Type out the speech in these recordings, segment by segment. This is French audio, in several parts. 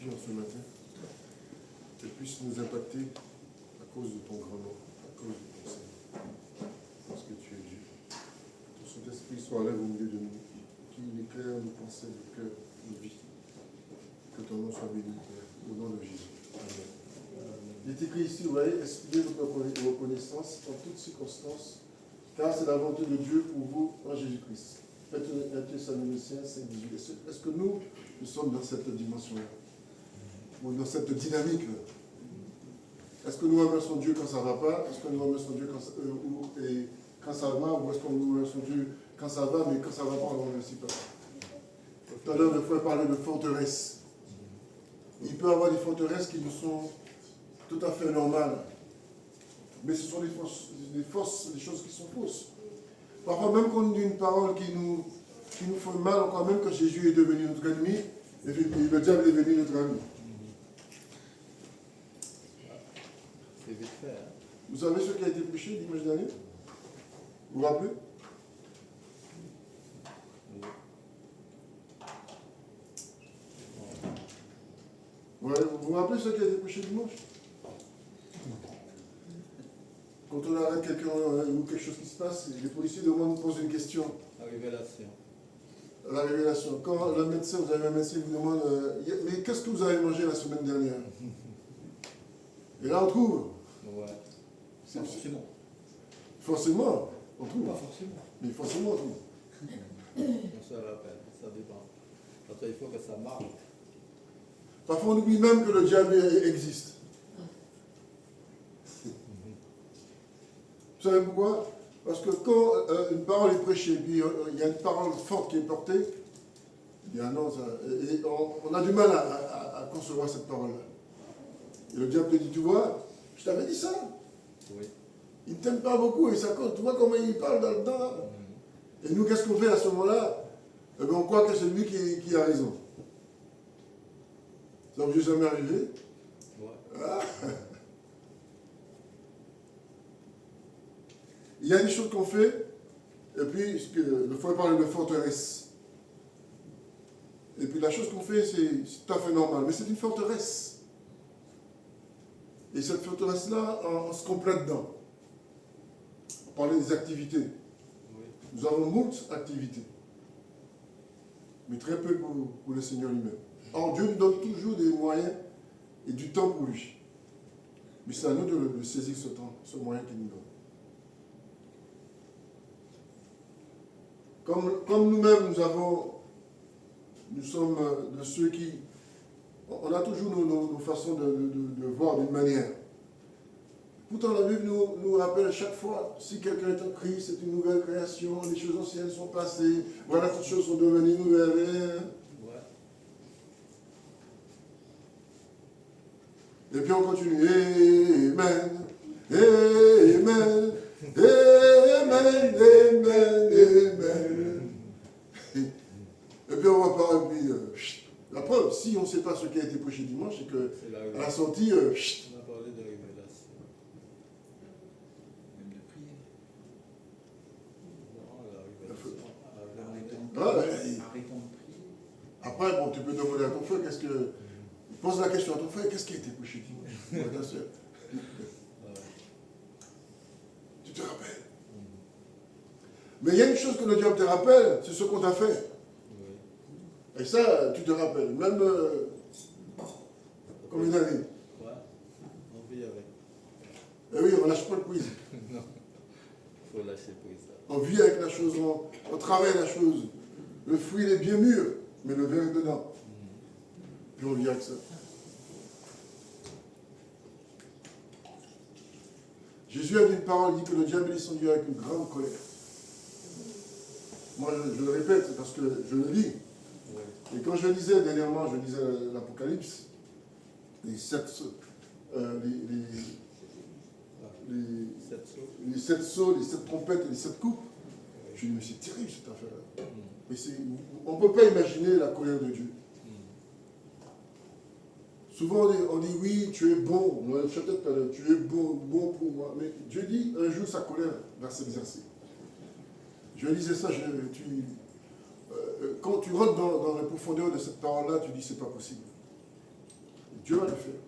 sanctifie en ce matin, qu'elle puisse nous impacter à cause de ton grand nom, à cause de ton Seigneur, parce que tu es Dieu. Que ton Saint-Esprit soit là au milieu de nous, qu'il éclaire nos pensées, nos cœurs, nos vies. Que ton nom soit béni, Père, au nom de Jésus. Amen. Il est écrit ici, vous voyez, exprimez votre reconnaissance en toutes circonstances, car c'est la volonté de Dieu pour vous en Jésus-Christ. Faites 1 Thessaloniciens 5:18. Est-ce que nous sommes dans cette dimension-là, ou dans cette dynamique-là? Est-ce que nous remercions Dieu quand ça ne va pas? Est-ce que nous remercions Dieu quand ça va? Ou est-ce que nous remercions Dieu quand ça va, mais quand ça ne va pas, on ne remercie pas? Tout à l'heure, le frère parlait de forteresses. Il peut y avoir des forteresses qui nous sont tout à fait normales. Mais ce sont des choses qui sont fausses. Parfois, même quand on dit une parole qui nous fait mal, encore même que Jésus est devenu notre ennemi, et le diable est devenu notre ami. C'est vite fait. Hein? Vous savez ce qui a été prêché dimanche dernier? Vous vous rappelez? Ouais, vous vous rappelez ce qui a été prêché dimanche? Quand on arrête quelqu'un ou quelque chose qui se passe, les policiers posent une question. La révélation. La révélation. Quand le médecin, vous avez un médecin qui vous demande mais qu'est-ce que vous avez mangé la semaine dernière? Et là on trouve. Ouais. C'est forcément. Forcément, on trouve. Pas forcément. Mais forcément on trouve. On se rappelle, ça dépend. Parce qu'il faut que ça marche. Parfois on oublie même que le diable existe. Vous savez pourquoi? Parce que quand une parole est prêchée, puis il y a une parole forte qui est portée, il dit ah non, on a du mal à concevoir cette parole-là. Et le diable te dit, tu vois, je t'avais dit ça. Oui. Il ne t'aime pas beaucoup et ça compte. Tu vois comment il parle dans le temps. Et nous, qu'est-ce qu'on fait à ce moment-là? Eh bien, on croit que c'est lui qui a raison. Ça vous est jamais arrivé? Ouais. Ah. Il y a des choses qu'on fait, et puis le frère parlait de forteresse. Et puis la chose qu'on fait, c'est tout à fait normal, mais c'est une forteresse. Et cette forteresse-là, on se complète dedans. On parlait des activités. Oui. Nous avons moult activités, mais très peu pour le Seigneur lui-même. Or, Dieu nous donne toujours des moyens et du temps pour lui. Mais c'est à nous de saisir ce temps, ce moyen qu'il nous donne. Comme nous-mêmes, nous sommes de ceux qui... On a toujours nos façons de voir d'une manière. Pourtant, la Bible nous rappelle à chaque fois, si quelqu'un est en Christ, c'est une nouvelle création, les choses anciennes sont passées, voilà, toutes choses sont devenues nouvelles. Ouais. Et puis on continue. Amen. Amen. Amen. Amen. Amen. Et puis on va pas. La preuve, si on ne sait pas ce qui a été prêché dimanche, c'est qu'à la sortie, on a parlé de révélation. Même de prier. Non, la révélation. Arrêtons de prier. après, bon, tu peux demander à ton frère, pose la question à ton frère, qu'est-ce qui a été prêché dimanche? Ta soeur. Tu te rappelles? Mais il y a une chose que le diable te rappelle, c'est ce qu'on t'a fait. Et ça, tu te rappelles, même comme une année. Ouais, on vit avec. Et oui, on ne lâche pas le prise. Non, il faut lâcher prise. On vit avec la chose, on travaille la chose. Le fruit, il est bien mûr, mais le verre est dedans. Puis on vit avec ça. Jésus a dit une parole, il dit que le diable est descendu avec une grande colère. Moi, je le répète parce que je le lis. Et quand je lisais dernièrement, je lisais l'Apocalypse, les sept sceaux, les sept trompettes et les sept coupes. Je dis, mais c'est terrible cette affaire-là. Mais on ne peut pas imaginer la colère de Dieu. Souvent on dit oui, tu es bon, tu es bon pour moi. Mais Dieu dit un jour sa colère va s'exercer. Je lisais ça, quand tu rentres dans la profondeur de cette parole-là, tu dis c'est pas possible. Dieu va le faire.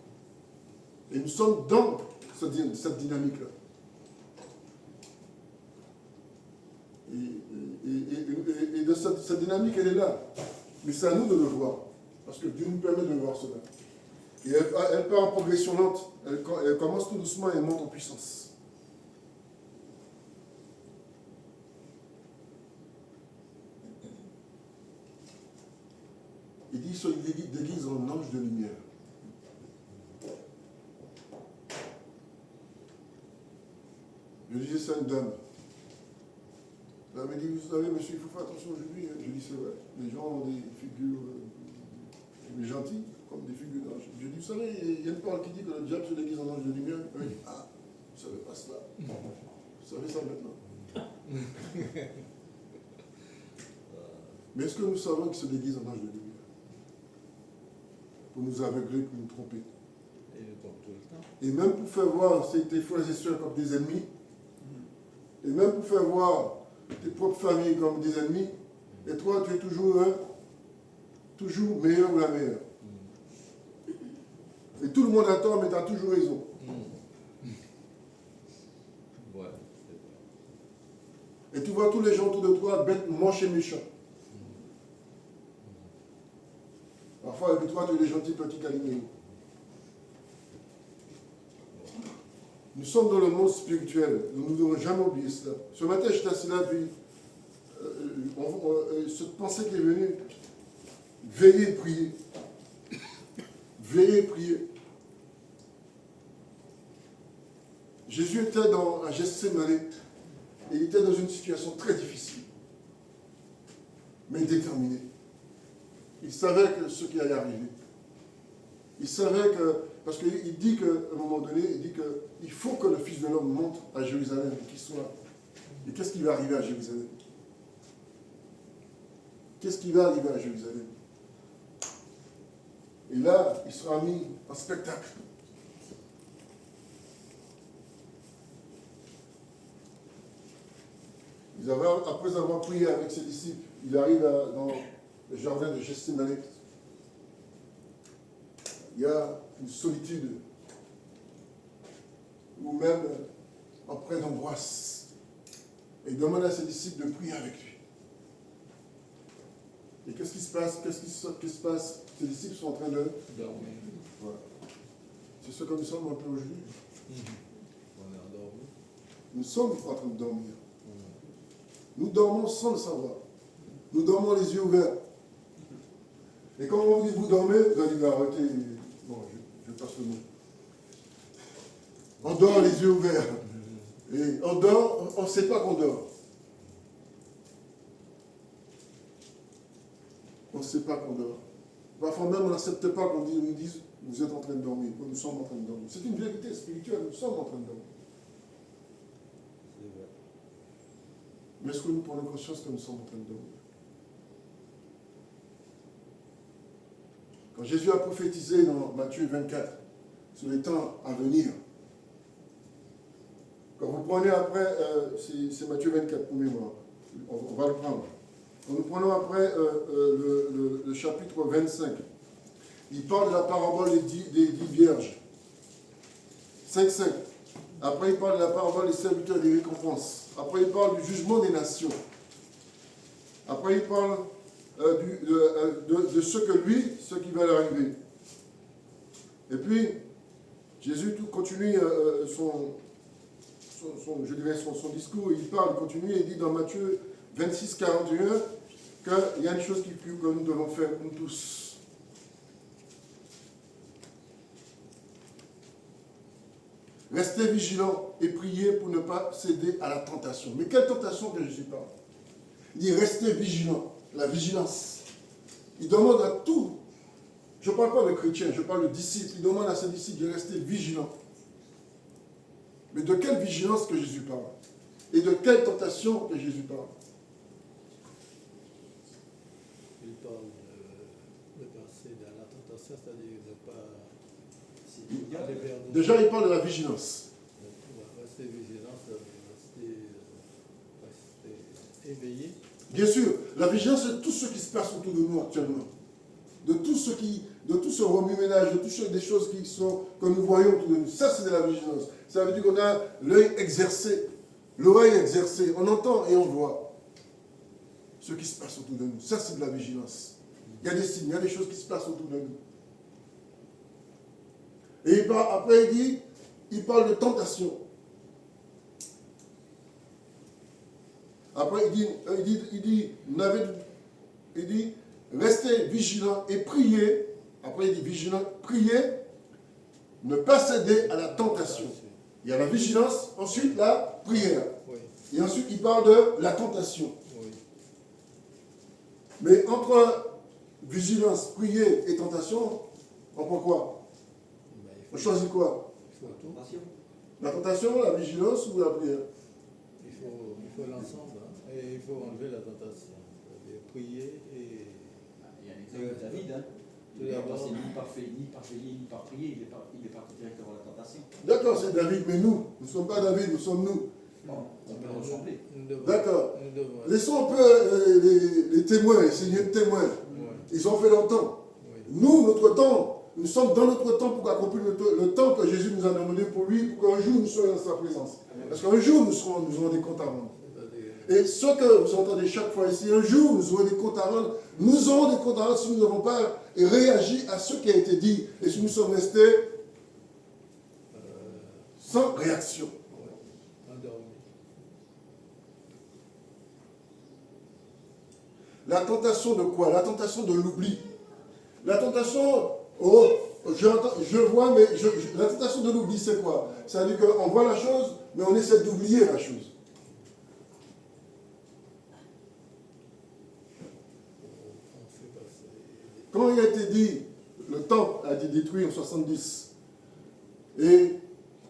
Et nous sommes dans cette dynamique-là. Et de cette dynamique, elle est là. Mais c'est à nous de le voir. Parce que Dieu nous permet de voir cela. Et elle part en progression lente. Elle commence tout doucement et elle monte en puissance. Il dit qu'il se déguise en ange de lumière. Je disais ça à une dame. Elle m'a dit, vous savez, monsieur, il faut faire attention aujourd'hui. Je dis, c'est vrai. Les gens ont des figures gentilles, comme des figures d'ange. Je dis, vous savez, il y a une parole qui dit que le diable se déguise en ange de lumière. Elle dit, ah, vous ne savez pas cela. Vous savez ça maintenant. Mais est-ce que nous savons qu'il se déguise en ange de lumière? Pour nous aveugler, pour nous tromper. Et il tombe tout le temps. Et même pour faire voir tes frères et sœurs comme des ennemis. Et même pour faire voir tes propres familles comme des ennemis. Et toi, tu es toujours meilleur ou la meilleure. Et tout le monde a tort, mais tu as toujours raison. Ouais, c'est vrai. Et tu vois tous les gens autour de toi, bêtes, moches et méchants. Parfois, avec toi, tu es des gentils petits calimés. Nous sommes dans le monde spirituel. Nous ne devons jamais oublier cela. Ce matin, j'étais assis là, puis cette pensée qui est venue, veillez et priez. Veillez et priez. Jésus était à Gethsémani et il était dans une situation très difficile, mais déterminé. Il savait que ce qui allait arriver. Il savait que, parce qu'il dit qu'à un moment donné, il dit qu'il faut que le Fils de l'homme monte à Jérusalem, qu'il soit. Et qu'est-ce qui va arriver à Jérusalem? Qu'est-ce qui va arriver à Jérusalem? Et là, il sera mis en spectacle. Après avoir prié avec ses disciples, il arrive dans le jardin de Gethsémani. Il y a une solitude, ou même auprès d'angoisse. Et il demande à ses disciples de prier avec lui. Et qu'est-ce qui se passe? Qu'est-ce qui se passe? Ses disciples sont en train de dormir. Voilà. C'est ce que nous sommes un peu aujourd'hui. On est endormi. Nous sommes en train de dormir. Nous dormons sans le savoir. Nous dormons les yeux ouverts. Et quand on vous dit vous dormez, vous allez dire arrêtez. Bon, je passe le mot. On dort les yeux ouverts. Et on dort, on ne sait pas qu'on dort. On ne sait pas qu'on dort. Parfois même, on n'accepte pas qu'on nous dise vous êtes en train de dormir. Nous sommes en train de dormir. C'est une vérité spirituelle. Nous sommes en train de dormir. C'est vrai. Mais est-ce que nous prenons conscience que nous sommes en train de dormir? Quand Jésus a prophétisé dans Matthieu 24 sur les temps à venir, quand vous prenez après, c'est Matthieu 24 pour mémoire, on va le prendre. Quand nous prenons après le chapitre 25, il parle de la parabole des 10 vierges. 5,5. Après, il parle de la parabole des serviteurs des récompenses. Après, il parle du jugement des nations. Après, il parle de ce qui va leur arriver. Et puis, Jésus continue son discours. Il continue et il dit dans Matthieu 26, 41 qu'il y a une chose que nous devons faire, nous tous. Restez vigilants et priez pour ne pas céder à la tentation. Mais quelle tentation que Jésus parle? Il dit restez vigilants. La vigilance. Il demande à tout. Je ne parle pas de chrétiens, je parle de disciples. Il demande à ses disciples de rester vigilants. Mais de quelle vigilance que Jésus parle? Et de quelle tentation que Jésus parle? Il parle de passer dans la tentation, c'est-à-dire de ne pas... Déjà, il parle de la vigilance. Rester vigilant, rester éveillé. Bien sûr, la vigilance, c'est tout ce qui se passe autour de nous actuellement. De tout ce qui de tout ce remue-ménage, de toutes des choses que nous voyons autour de nous. Ça, c'est de la vigilance. Ça veut dire qu'on a l'œil exercé, l'oreille exercée. On entend et on voit ce qui se passe autour de nous. Ça, c'est de la vigilance. Il y a des signes, il y a des choses qui se passent autour de nous. Et après, il parle de tentation. Après, il dit, restez vigilants et priez. Après, il dit, vigilants, priez, ne pas céder à la tentation. Il y a la vigilance, ensuite la prière. Oui. Et ensuite, il parle de la tentation. Oui. Mais entre vigilance, prière et tentation, on prend quoi? On choisit quoi? Il faut tout. La tentation, la vigilance ou la prière? Il faut l'ensemble. Hein. Et il faut enlever la tentation. C'est-à-dire prier et... Il y a l'exemple de David. Hein. Il n'est passé ni par prier, ni par prier. Il est parti directement à la tentation. D'accord, c'est David, mais nous ne sommes pas David, nous sommes nous. Bon, on peut ressembler. D'accord. Laissons un peu les témoins, les seigneurs témoins. Ouais. Ils ont fait leur temps. Oui. Nous, notre temps, nous sommes dans notre temps pour accomplir le temps que Jésus nous a demandé pour lui, pour qu'un jour nous soyons dans sa présence. Parce qu'un jour, nous aurons des comptes à rendre. Et ce que vous entendez chaque fois ici, un jour, nous aurons des comptes à rendre. Nous aurons des comptes à rendre si nous n'avons pas réagi à ce qui a été dit et si nous sommes restés sans réaction. Endormi. La tentation de quoi? La tentation de l'oubli. La tentation, je vois, mais la tentation de l'oubli, c'est quoi? C'est-à-dire qu'on voit la chose, mais on essaie d'oublier la chose. Quand il a été dit, le temple a été détruit en 70, et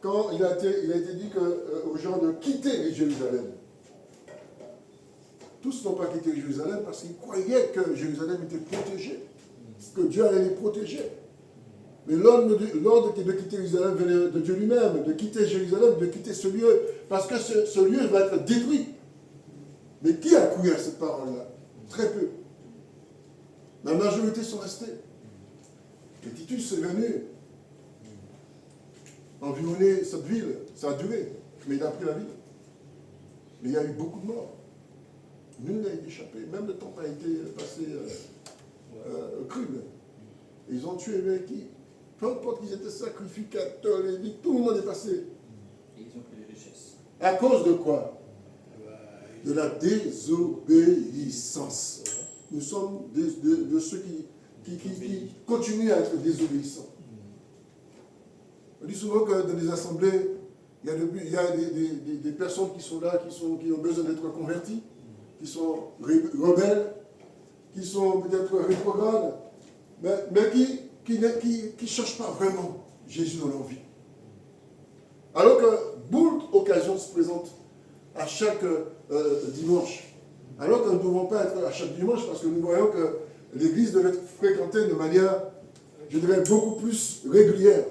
quand il a été dit aux gens de quitter Jérusalem, tous n'ont pas quitté Jérusalem parce qu'ils croyaient que Jérusalem était protégée, que Dieu allait les protéger. Mais l'ordre de quitter Jérusalem venait de Dieu lui-même, de quitter Jérusalem, de quitter ce lieu, parce que ce lieu va être détruit. Mais qui a cru à cette parole-là? Très peu. La majorité sont restés. Et Titus est venu environner cette ville. Ça a duré, mais il a pris la ville. Mais il y a eu beaucoup de morts. Nul n'a échappé. Même le temple a été passé cruel. Ils ont tué les qui? Peu importe qu'ils étaient sacrificateurs, lévites, tout le monde est passé. Et ils ont pris les richesses. À cause de quoi? De la désobéissance. Nous sommes de ceux qui continuent à être désobéissants. On dit souvent que dans les assemblées, il y a des personnes qui sont là, qui ont besoin d'être converties, qui sont rebelles, qui sont peut-être rétrogrades, mais qui ne cherchent pas vraiment Jésus dans leur vie. Alors que beaucoup d'occasions se présentent à chaque dimanche. Alors que nous ne devons pas être à chaque dimanche parce que nous voyons que l'église doit être fréquentée de manière, je dirais, beaucoup plus régulière.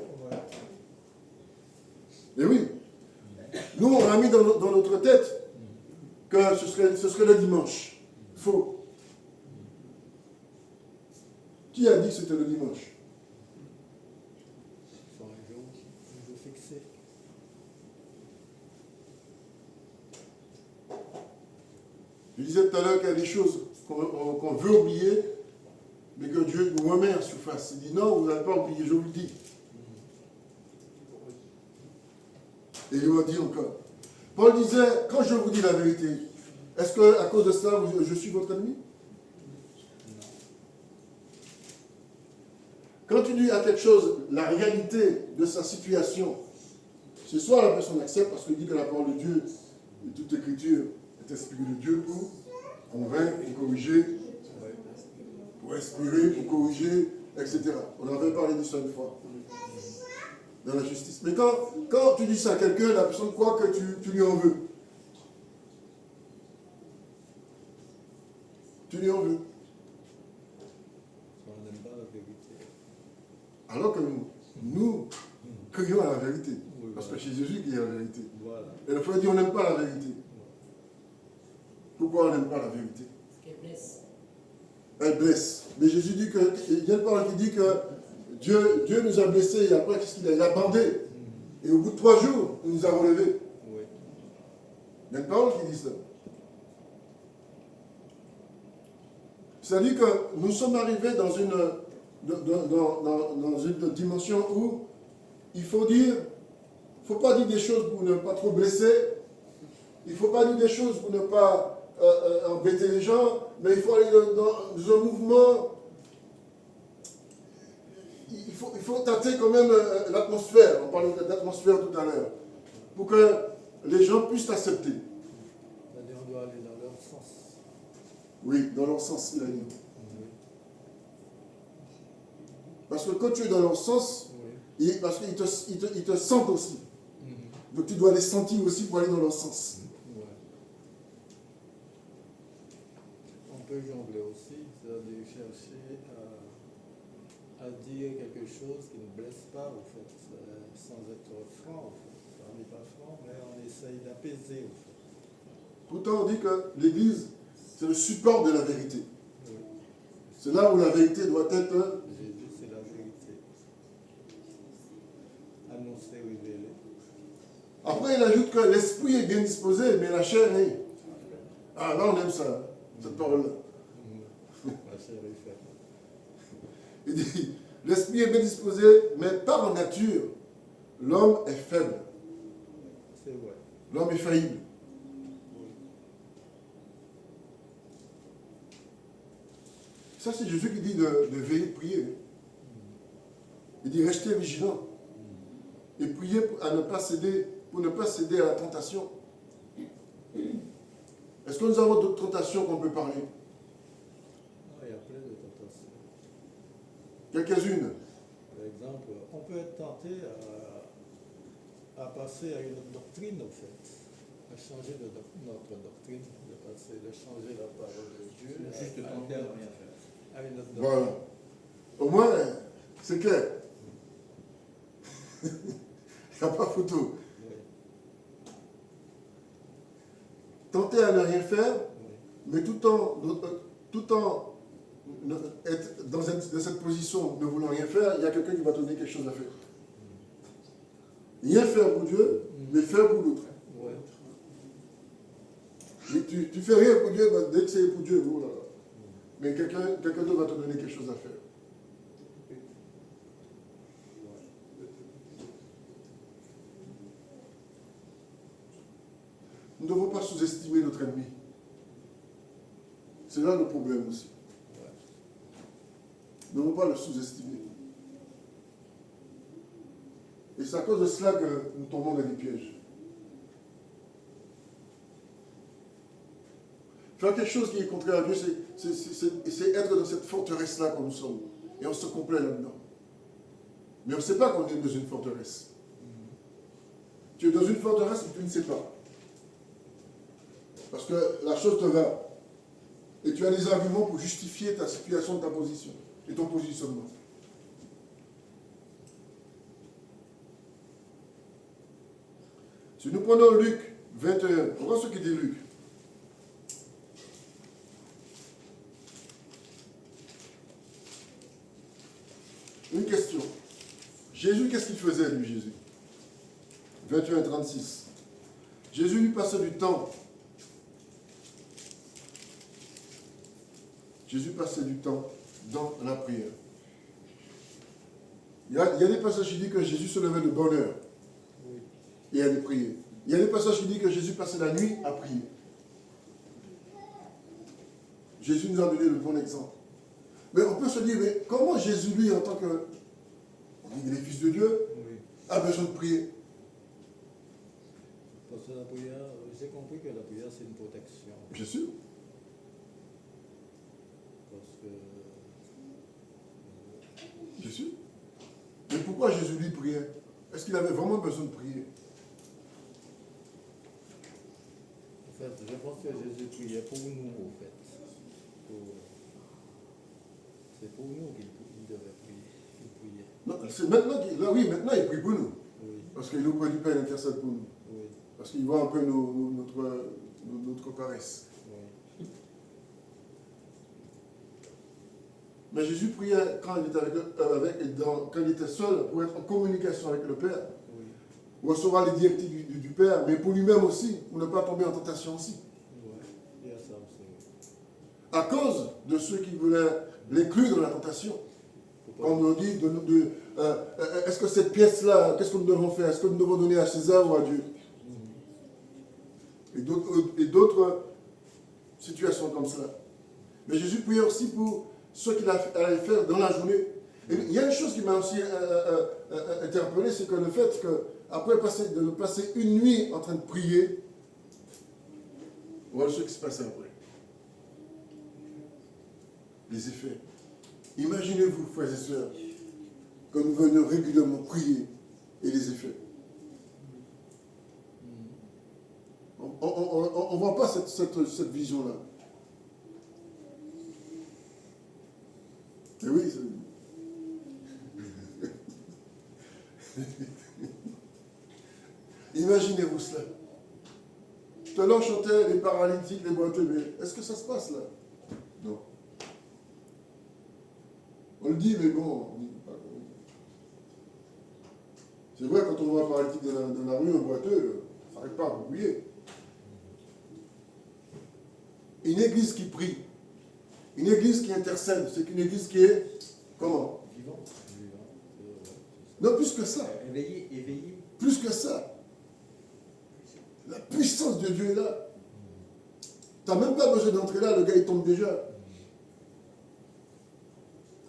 Et oui, nous on a mis dans notre tête que ce serait le dimanche. Faux. Qui a dit que c'était le dimanche? Il faut un jour fixé. Je disais tout à l'heure qu'il y a des choses qu'on veut oublier, mais que Dieu nous remet en surface. Il dit non, vous n'allez pas oublier, je vous le dis. Et il va dire encore. Paul disait, quand je vous dis la vérité, est-ce qu'à cause de ça, je suis votre ennemi? Quand tu dis à quelque chose la réalité de sa situation, c'est soit la personne accepte parce qu'il dit que la parole de Dieu et toute écriture est inspirée de Dieu pour convaincre, pour corriger, pour inspirer, pour corriger, etc. On en avait parlé de ça une fois. Dans la justice. Mais quand tu dis ça à quelqu'un, la personne croit que tu lui en veux. Tu lui en veux. On n'aime pas la vérité. Alors que nous crions à la vérité. Oui, Parce que voilà. c'est Jésus qui est la vérité. Voilà. Et le frère dit on n'aime pas la vérité. Pourquoi on n'aime pas la vérité? Parce qu'elle blesse. elle blesse. Mais Jésus dit que, il y a une parole qui dit que Dieu nous a blessés et après, qu'est-ce qu'il a? Il a bandé. Et au bout de 3 jours, il nous a relevés. Oui. Il y a une parole qui dit ça. C'est-à-dire que nous sommes arrivés dans une dimension où il faut pas dire des choses pour ne pas trop blesser. Il ne faut pas dire des choses pour ne pas embêter les gens, mais il faut aller dans un mouvement. Il faut tâter quand même l'atmosphère. On parlait d'atmosphère tout à l'heure. Pour que les gens puissent accepter. C'est-à-dire on doit aller dans leur sens. Oui, dans leur sens, il a dit. Oui. Parce que quand tu es dans leur sens, Oui. parce qu'ils te sentent aussi. Donc tu dois les sentir aussi pour aller dans leur sens. Ouais. On peut jongler aussi, c'est-à-dire chercher à dire quelque chose qui ne blesse pas, en fait, sans être franc, en fait. On n'est pas franc, mais on essaye d'apaiser, en fait. Pourtant, on dit que l'Église, c'est le support de la vérité. Oui. C'est là où la vérité doit être. Jésus, c'est la vérité. Annoncée, révélée. Après, il ajoute que l'esprit est bien disposé, mais la chair est. Ah, là, on aime ça, cette parole-là. La chair est faible. Il dit, l'esprit est bien disposé, mais par nature, l'homme est faible. C'est vrai. L'homme est faillible. Oui. Ça, c'est Jésus qui dit de veiller, de prier. Il dit, restez vigilants. Et priez pour ne pas céder à la tentation. Est-ce que nous avons d'autres tentations qu'on peut parler? Il y a plein de tentations. Quelques-unes. Par exemple, on peut être tenté à passer à une autre doctrine, en fait, à changer notre doctrine, de changer la parole de Dieu. Juste tenter à ne rien faire. À une autre doctrine. Voilà. Au moins, c'est clair. Il n'y a pas photo. Oui. Tenter à ne rien faire, Oui. mais tout en être dans cette position ne voulant rien faire, il y a quelqu'un qui va te donner quelque chose à faire. Rien faire pour Dieu, mais faire pour l'autre. Oui. Mais tu fais rien pour Dieu, bah, dès que c'est pour Dieu, oh là là. Mais quelqu'un d'autre va te donner quelque chose à faire. Nous ne devons pas sous-estimer notre ennemi. C'est là le problème aussi. Nous ne devons pas le sous-estimer. Et c'est à cause de cela que nous tombons dans des pièges. Faire quelque chose qui est contraire à Dieu, c'est être dans cette forteresse-là que nous sommes. Et on se complaît là-dedans. Mais on ne sait pas qu'on est dans une forteresse. Tu es dans une forteresse et tu ne sais pas. Parce que la chose te va. Et tu as des arguments pour justifier ta situation, ta position et ton positionnement. Si nous prenons Luc 21, on voit ce qu'il dit Luc. Une question. Jésus, qu'est-ce qu'il faisait, lui, Jésus? 21, 36. Jésus lui passait du temps. Jésus passait du temps dans la prière. Il y a des passages qui disent que Jésus se levait de bonne heure et allait prier. Il y a des passages qui disent que Jésus passait la nuit à prier. Jésus nous a donné le bon exemple. Mais on peut se dire, mais comment Jésus, lui, en tant que... On dit qu'il est fils de Dieu, a besoin de prier? Parce que la prière, j'ai compris que la prière, c'est une protection. Bien sûr. Parce que... Bien sûr. Mais pourquoi Jésus, lui, priait? Est-ce qu'il avait vraiment besoin de prier? En fait, je pense que Jésus priait pour nous, en fait. C'est pour nous qu'il devait prier. Il priait. Non, c'est maintenant maintenant il prie pour nous. Oui. Parce qu'il nous prend du Père intercède pour nous. Oui. Parce qu'il voit un peu notre paresse. Oui. Mais Jésus priait quand il était, quand il était seul pour être en communication avec le Père, Oui. recevoir les directives du Père, mais pour lui-même aussi, pour ne pas tomber en tentation aussi. Ouais. Il y a ça aussi. À cause de ceux qui voulaient l'inclure dans la tentation. Faut Quand pas- on nous dit, est-ce que cette pièce-là, qu'est-ce que nous devons faire? Est-ce que nous devons donner à César ou à Dieu? Et d'autres situations comme ça. Mais Jésus priait aussi pour ce qu'il allait faire dans la journée. Et il y a une chose qui m'a aussi interpellé, c'est que le fait qu'après de passer une nuit en train de prier, voilà ce qui se passait après. Les effets. Imaginez-vous, frères et sœurs, que nous venions régulièrement prier et les effets. On ne voit pas cette vision-là. Mais oui, imaginez-vous cela. Tout à l'heure, on chantait les paralytiques, les boiteux, mais est-ce que ça se passe là? Non. On le dit, mais bon, on dit pas. C'est vrai, quand on voit un paralytique dans la rue, un boiteux, ça n'arrive pas à brouiller. Une église qui prie, une église qui intercède, c'est une église qui est, comment? Vivant. Non, plus que ça. Éveillé, éveillé. Plus que ça. La puissance de Dieu est là. Tu n'as même pas besoin d'entrer là, le gars il tombe déjà.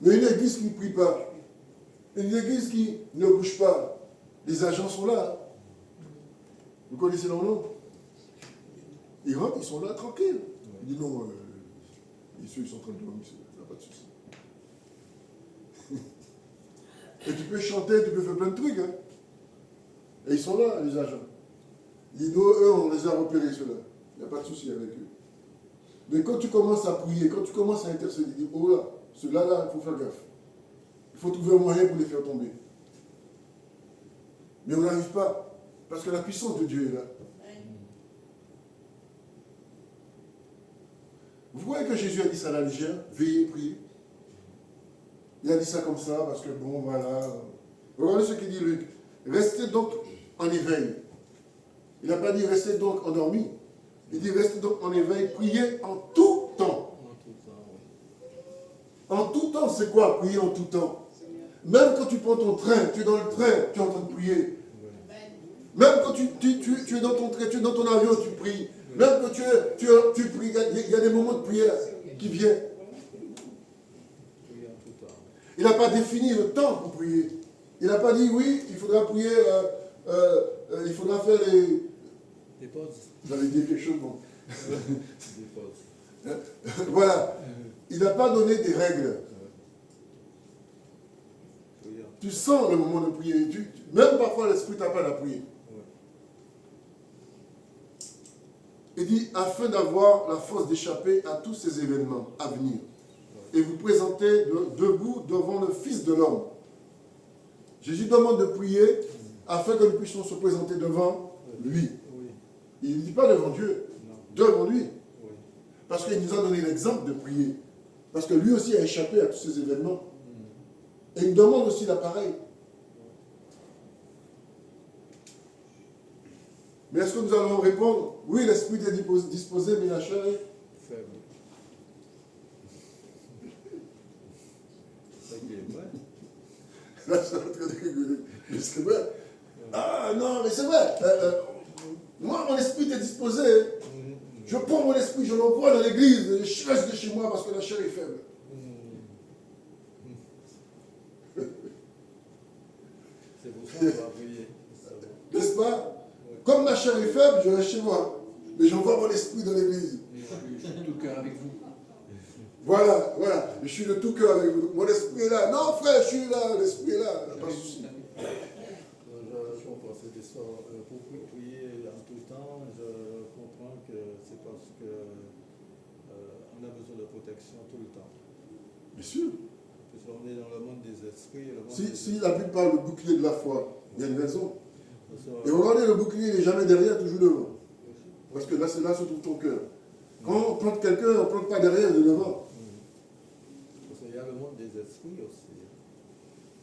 Mais une église qui ne prie pas, une église qui ne bouge pas, les agents sont là. Vous connaissez leur nom? Ils rentrent, ils sont là, tranquilles. Ils disent non, ils sont en train de dormir, il n'y a pas de souci. Et tu peux chanter, tu peux faire plein de trucs. Hein. Et ils sont là, les agents. Ils disent, eux, on les a repérés, ceux-là. Il n'y a pas de souci avec eux. Mais quand tu commences à prier, quand tu commences à intercéder, ils disent, oh là, ceux-là, là, il faut faire gaffe. Il faut trouver un moyen pour les faire tomber. Mais on n'arrive pas, parce que la puissance de Dieu est là. Vous voyez que Jésus a dit ça à la légère, veillez, priez. Il a dit ça comme ça, parce que bon, voilà. Regardez ce qu'il dit Luc. Restez donc en éveil. Il n'a pas dit restez donc endormis. Il dit restez donc en éveil, priez en tout temps. En tout temps, oui. En tout temps, c'est quoi prier en tout temps? Même quand tu prends ton train, tu es dans le train, tu es en train de prier. Même quand tu es dans ton train, tu es dans ton avion, tu pries. Même quand tu pries, il y a des moments de prière qui viennent. Prier en tout temps. Il n'a pas défini le temps pour prier. Il n'a pas dit, oui, il faudra prier, il faudra faire les... Des pauses. Vous allez dire quelque chose, bon. Des pauses. Voilà. Il n'a pas donné des règles. Prier. Tu sens le moment de prier. Même parfois, l'esprit t'appelle à prier. Il dit, afin d'avoir la force d'échapper à tous ces événements à venir. Et vous présenter debout devant le Fils de l'homme. Jésus demande de prier afin que nous puissions se présenter devant lui. Oui. Il ne dit pas devant Dieu, Non. devant lui. Oui. Parce qu'il nous a donné l'exemple de prier. Parce que lui aussi a échappé à tous ces événements. Et il nous demande aussi l'appareil. Mais est-ce que nous allons répondre? Oui, l'esprit est disposé, mais la chair est Faible. C'est ça qui est vrai. Là, je suis en train de rigoler. Mais c'est vrai. Ah non, mais c'est vrai. Moi, mon esprit est disposé. Je prends mon esprit, je l'envoie dans l'église. Je reste de chez moi parce que la chair est faible. C'est pour ça qu'on va prier. N'est-ce pas? Comme ma chair est faible, je reste chez moi. Mais j'envoie mon esprit dans l'église. Je suis de tout cœur avec vous. Voilà, voilà. Je suis de tout cœur avec vous. Mon esprit est là. Non, frère, je suis là. L'esprit est là. Pas de souci. Je comprends cette histoire. Pour prier en tout temps, je comprends que c'est parce que on a besoin de protection tout le temps. Bien sûr. Parce qu'on est dans le monde des esprits. Le monde Si la Bible parle de bouclier de la foi, il y a une raison. Parce Et regardez, le bouclier, il n'est jamais derrière, toujours devant. Parce que là, c'est là se trouve ton cœur. Quand on plante quelqu'un, on ne plante pas derrière, de devant. qu'il y a le monde des esprits aussi.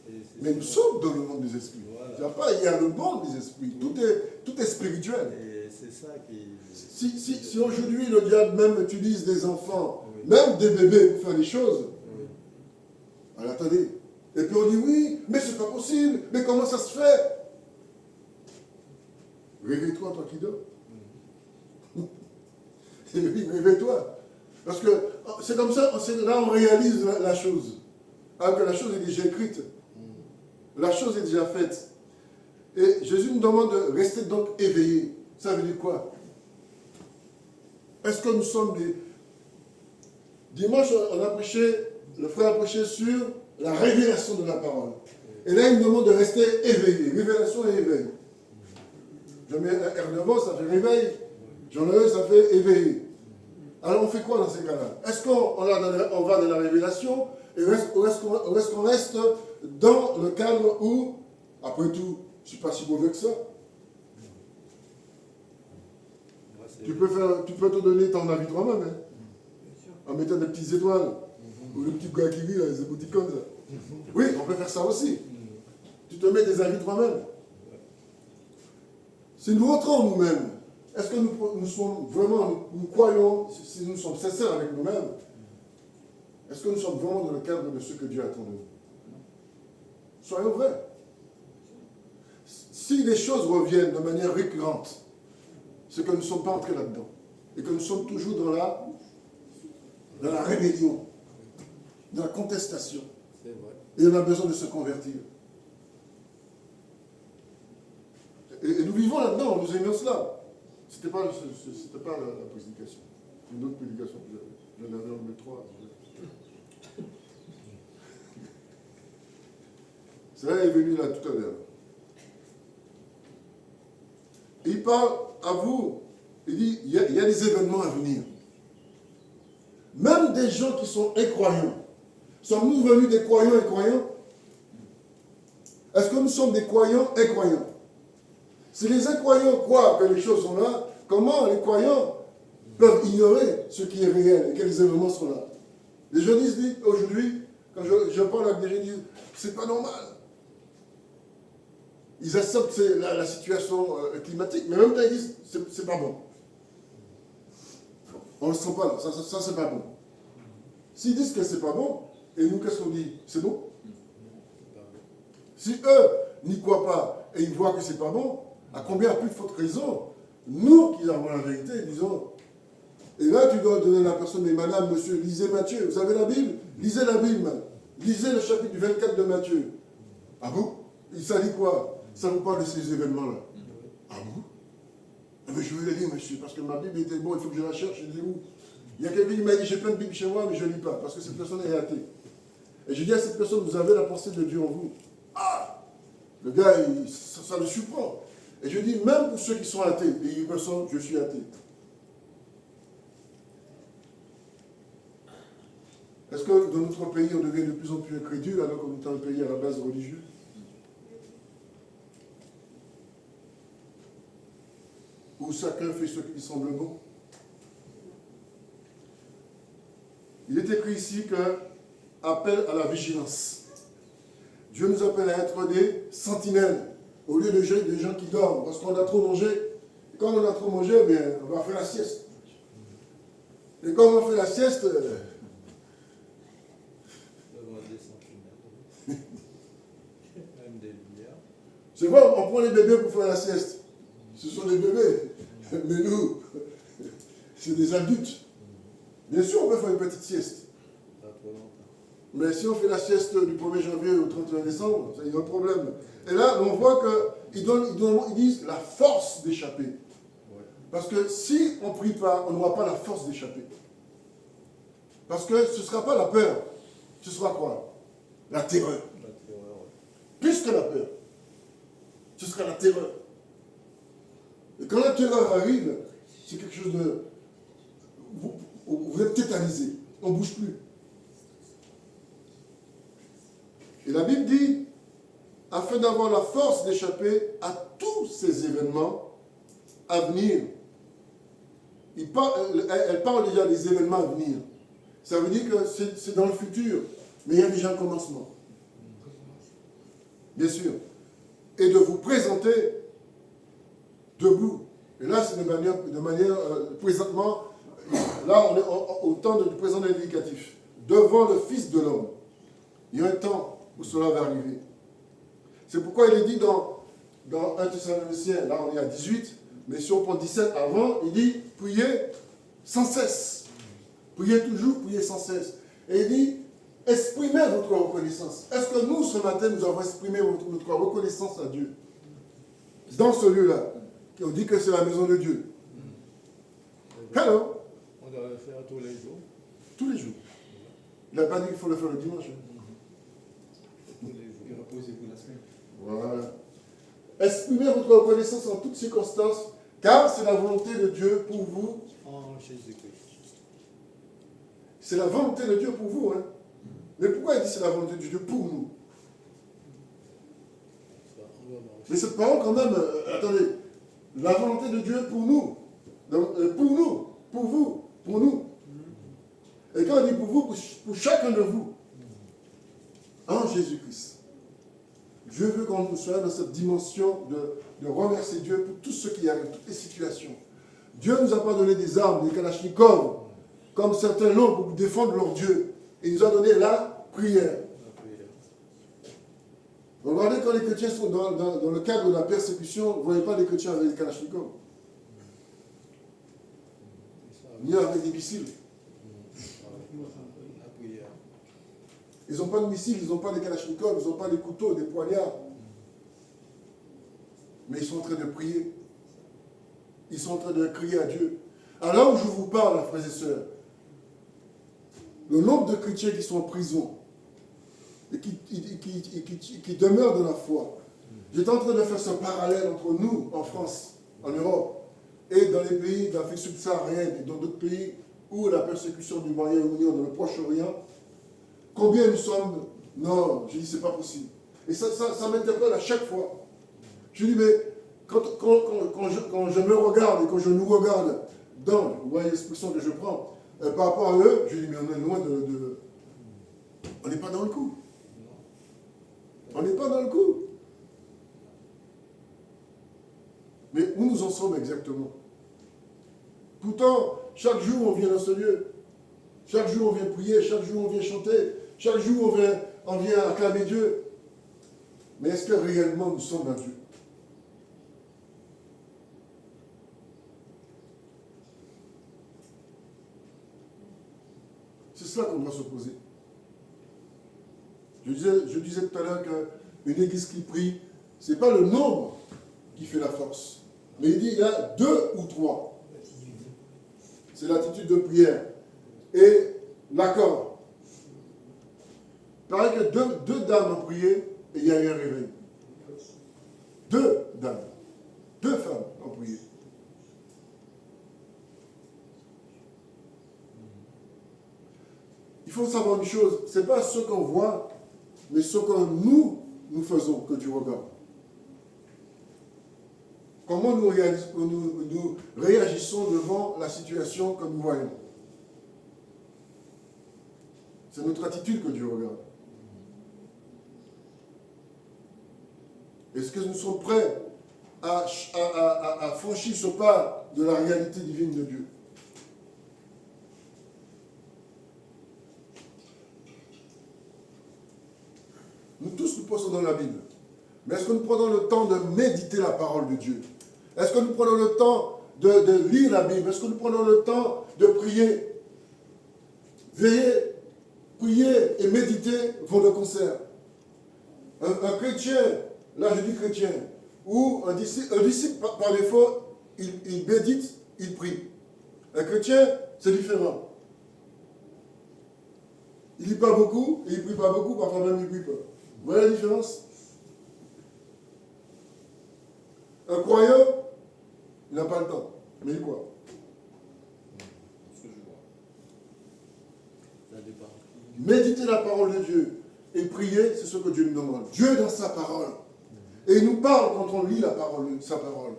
Et c'est Mais nous sommes dans le monde des esprits. Voilà. Il y a le monde des esprits. Tout est spirituel. Et c'est ça qui... Si aujourd'hui le diable même utilise des enfants, Oui. même des bébés pour faire des choses, Oui. alors attendez. Et puis on dit oui, mais c'est pas possible, mais comment ça se fait? Réveille-toi, toi qui dors. Oui, réveille-toi. Parce que c'est comme ça, là on réalise la chose. Alors que la chose est déjà écrite. La chose est déjà faite. Et Jésus nous demande de rester donc éveillés. Ça veut dire quoi? Est-ce que nous sommes des... Dimanche, on a prêché, le frère a prêché sur la révélation de la parole. Et là, il nous demande de rester éveillé. Révélation et éveil. Je mets un R devant, ça fait réveil. J'enlève, ça fait éveillé. Alors on fait quoi dans ces cas-là? Est-ce qu'on va dans la révélation et est-ce qu'on reste dans le cadre où, après tout, je ne suis pas si mauvais que ça? Moi, c'est- Tu peux te donner ton avis toi-même, hein, en mettant des petites étoiles. Ou le petit gars qui rit, là, les émoticônes. Ça. Oui, on peut faire ça aussi. Tu te mets des avis toi-même. Si nous rentrons en nous-mêmes, est-ce que nous sommes vraiment, nous croyons, si nous sommes sincères avec nous-mêmes, est-ce que nous sommes vraiment dans le cadre de ce que Dieu attend de nous? Soyons vrais. Si les choses reviennent de manière récurrente, c'est que nous ne sommes pas entrés là-dedans. Et que nous sommes toujours dans la rébellion, dans la contestation. C'est vrai. Et on a besoin de se convertir. Et nous vivons là-dedans, nous aimions cela. C'était pas la prédication. Une autre prédication que j'en avais en 3. Ça est venu là tout à l'heure. Et il parle à vous, il dit, il y a des événements à venir. Même des gens qui sont incroyants. Sommes-nous venus des croyants incroyants? Est-ce que nous sommes des croyants incroyants? Si les incroyants croient que les choses sont là, comment les croyants peuvent ignorer ce qui est réel et que les événements sont là? Les gens disent aujourd'hui, quand je parle avec des gens, ils disent, c'est pas normal. Ils acceptent la situation climatique, mais en même temps ils disent, c'est pas bon. On ne le sent pas là, ça c'est pas bon. S'ils disent que c'est pas bon, et nous qu'est-ce qu'on dit? C'est bon. Si eux n'y croient pas et ils voient que c'est pas bon, à combien plus de forte raison, nous qui avons la vérité, disons. Et là, tu dois donner à la personne, mais madame, monsieur, lisez Matthieu. Vous avez la Bible? Lisez la Bible. Lisez le chapitre 24 de Matthieu. Ah bon? Ça dit quoi? Ça vous parle de ces événements-là. Ah bon? Ah ben, je vais le lire, monsieur, parce que ma Bible était bon, il faut que je la cherche. Je dis où? Il y a quelqu'un qui m'a dit, j'ai plein de Bibles chez moi, mais je ne lis pas, parce que cette personne est athée. Et je dis à cette personne, vous avez la pensée de Dieu en vous. Ah! Le gars, ça le surprend. Et je dis, même pour ceux qui sont athées, et ils ressentent, je suis athée. Est-ce que dans notre pays, on devient de plus en plus incrédule alors qu'on est un pays à la base religieux? Où chacun fait ce qui lui semble bon? Il est écrit ici que appel à la vigilance. Dieu nous appelle à être des sentinelles, au lieu de gens qui dorment, parce qu'on a trop mangé. Et quand on a trop mangé, bien, on va faire la sieste. Et quand on fait la sieste, Même des lumières. c'est vrai, on prend les bébés pour faire la sieste. Ce sont des bébés. Mais nous, c'est des adultes. Bien sûr, on peut faire une petite sieste. Pas trop longtemps. Mais si on fait la sieste du 1er janvier au 31 décembre, c'est un problème. Et là, on voit qu'ils disent la force d'échapper. Ouais. Parce que si on ne prie pas, on n'aura pas la force d'échapper. Parce que ce ne sera pas la peur. Ce sera quoi? La terreur. La terreur, ouais. Plus que la peur. Ce sera la terreur. Et quand la terreur arrive, c'est quelque chose de... Vous êtes tétanisé. On ne bouge plus. Et la Bible dit, afin d'avoir la force d'échapper à tous ces événements à venir. Elle parle déjà des événements à venir. Ça veut dire que c'est dans le futur. Mais il y a déjà un commencement. Bien sûr. Et de vous présenter debout. Et là, c'est de manière présentement, là, on est au temps du présent indicatif. Devant le Fils de l'homme. Il y a un temps où cela va arriver. C'est pourquoi il est dit dans 1 Thessaloniciens, là on est à 18, mais si on prend 17 avant, il dit priez sans cesse. Priez toujours, priez sans cesse. Et il dit exprimez votre reconnaissance. Est-ce que nous, ce matin, nous avons exprimé notre reconnaissance à Dieu? Dans ce lieu-là, on dit que c'est la maison de Dieu. Hello. On doit le faire tous les jours. Tous les jours. Il n'a pas dit qu'il faut le faire le dimanche. Tous les jours. Et reposez-vous la semaine. Voilà. Exprimez votre reconnaissance en toutes circonstances, car c'est la volonté de Dieu pour vous. En Jésus-Christ. C'est la volonté de Dieu pour vous. Hein. Mais pourquoi il dit c'est la volonté de Dieu pour nous? Mais cette parole, quand même, attendez, la volonté de Dieu pour nous. Donc, pour nous, pour vous, pour nous. Et quand on dit pour vous, pour chacun de vous, en Jésus-Christ. Dieu veut qu'on nous soit dans cette dimension de remercier Dieu pour tout ce qui arrive, toutes les situations. Dieu ne nous a pas donné des armes, des kalachnikovs, comme certains l'ont pour défendre leur Dieu. Il nous a donné la prière. Regardez quand les chrétiens sont dans le cadre de la persécution, vous ne voyez pas les chrétiens avec des kalachnikovs. Ni avec des missiles. Ils n'ont pas de missiles, ils n'ont pas de kalachnikovs, ils n'ont pas des couteaux, des poignards. Mais ils sont en train de prier. Ils sont en train de crier à Dieu. Alors où je vous parle, frères et sœurs, le nombre de chrétiens qui sont en prison et qui demeurent dans la foi. J'étais en train de faire ce parallèle entre nous, en France, en Europe, et dans les pays d'Afrique subsaharienne et dans d'autres pays où la persécution du Moyen-Orient, dans le Proche-Orient, combien nous sommes? Non, je dis, c'est pas possible. Et ça m'interpelle à chaque fois. Je dis, mais quand je me regarde et quand je nous regarde dans, vous voyez l'expression que je prends, par rapport à eux, je dis, mais on est loin de... On n'est pas dans le coup. On n'est pas dans le coup. Mais où nous en sommes exactement? Pourtant, chaque jour on vient dans ce lieu. Chaque jour on vient prier, chaque jour on vient chanter, chaque jour on vient acclamer Dieu. Mais est-ce que réellement nous sommes dans Dieu? C'est cela qu'on doit se poser. Je disais tout à l'heure qu'une église qui prie, ce n'est pas le nombre qui fait la force. Mais il dit il y a 2 ou 3. C'est l'attitude de prière. Et l'accord. Il paraît que deux dames ont prié et il y a eu un réveil. 2 dames. 2 femmes ont prié. Il faut savoir une chose, ce n'est pas ce qu'on voit, mais ce que nous faisons que Dieu regarde. Comment nous réagissons devant la situation que nous voyons. C'est notre attitude que Dieu regarde. Est-ce que nous sommes prêts à franchir ce pas de la réalité divine de Dieu? Nous tous nous posons dans la Bible. Mais est-ce que nous prenons le temps de méditer la parole de Dieu? Est-ce que nous prenons le temps de lire la Bible? Est-ce que nous prenons le temps de prier? Veiller, prier et méditer vont de concert. Un chrétien, là je dis chrétien, ou un disciple par défaut, il médite, il prie. Un chrétien, c'est différent. Il ne lit pas beaucoup, et il ne prie pas beaucoup, parfois même il ne prie pas. Vous voyez la différence? Un croyant, il n'a pas le temps. Mais il croit. Ce que je vois. Ça dépend. Méditer la parole de Dieu et prier, c'est ce que Dieu nous demande. Dieu est dans sa parole. Et il nous parle quand on lit sa parole.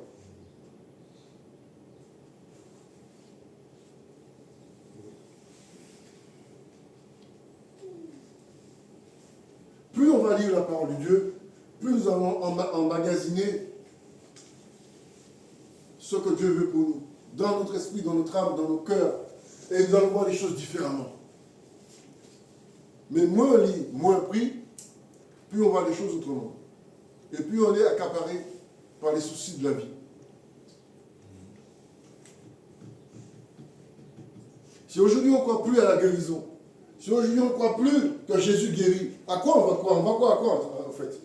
lire la parole de Dieu, plus nous allons emmagasiner ce que Dieu veut pour nous, dans notre esprit, dans notre âme, dans nos cœurs, et nous allons voir les choses différemment. Mais moins on lit, moins on prie, plus on voit les choses autrement. Et plus on est accaparé par les soucis de la vie. Si aujourd'hui on ne croit plus à la guérison, si aujourd'hui on ne croit plus que Jésus guérit, à quoi on va croire? On va croire à quoi en fait?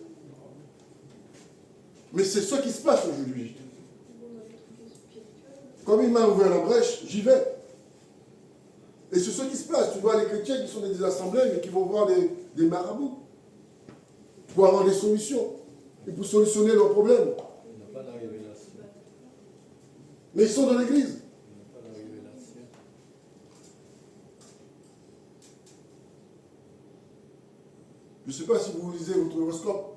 Mais c'est ce qui se passe aujourd'hui. Comme il m'a ouvert la brèche, j'y vais. Et c'est ce qui se passe. Tu vois les chrétiens qui sont dans des assemblées, mais qui vont voir des marabouts pour avoir des solutions et pour solutionner leurs problèmes. Il n'a pas la révélation. Mais ils sont dans l'église. Il n'a pas la révélation. Je ne sais pas si vous lisez votre horoscope.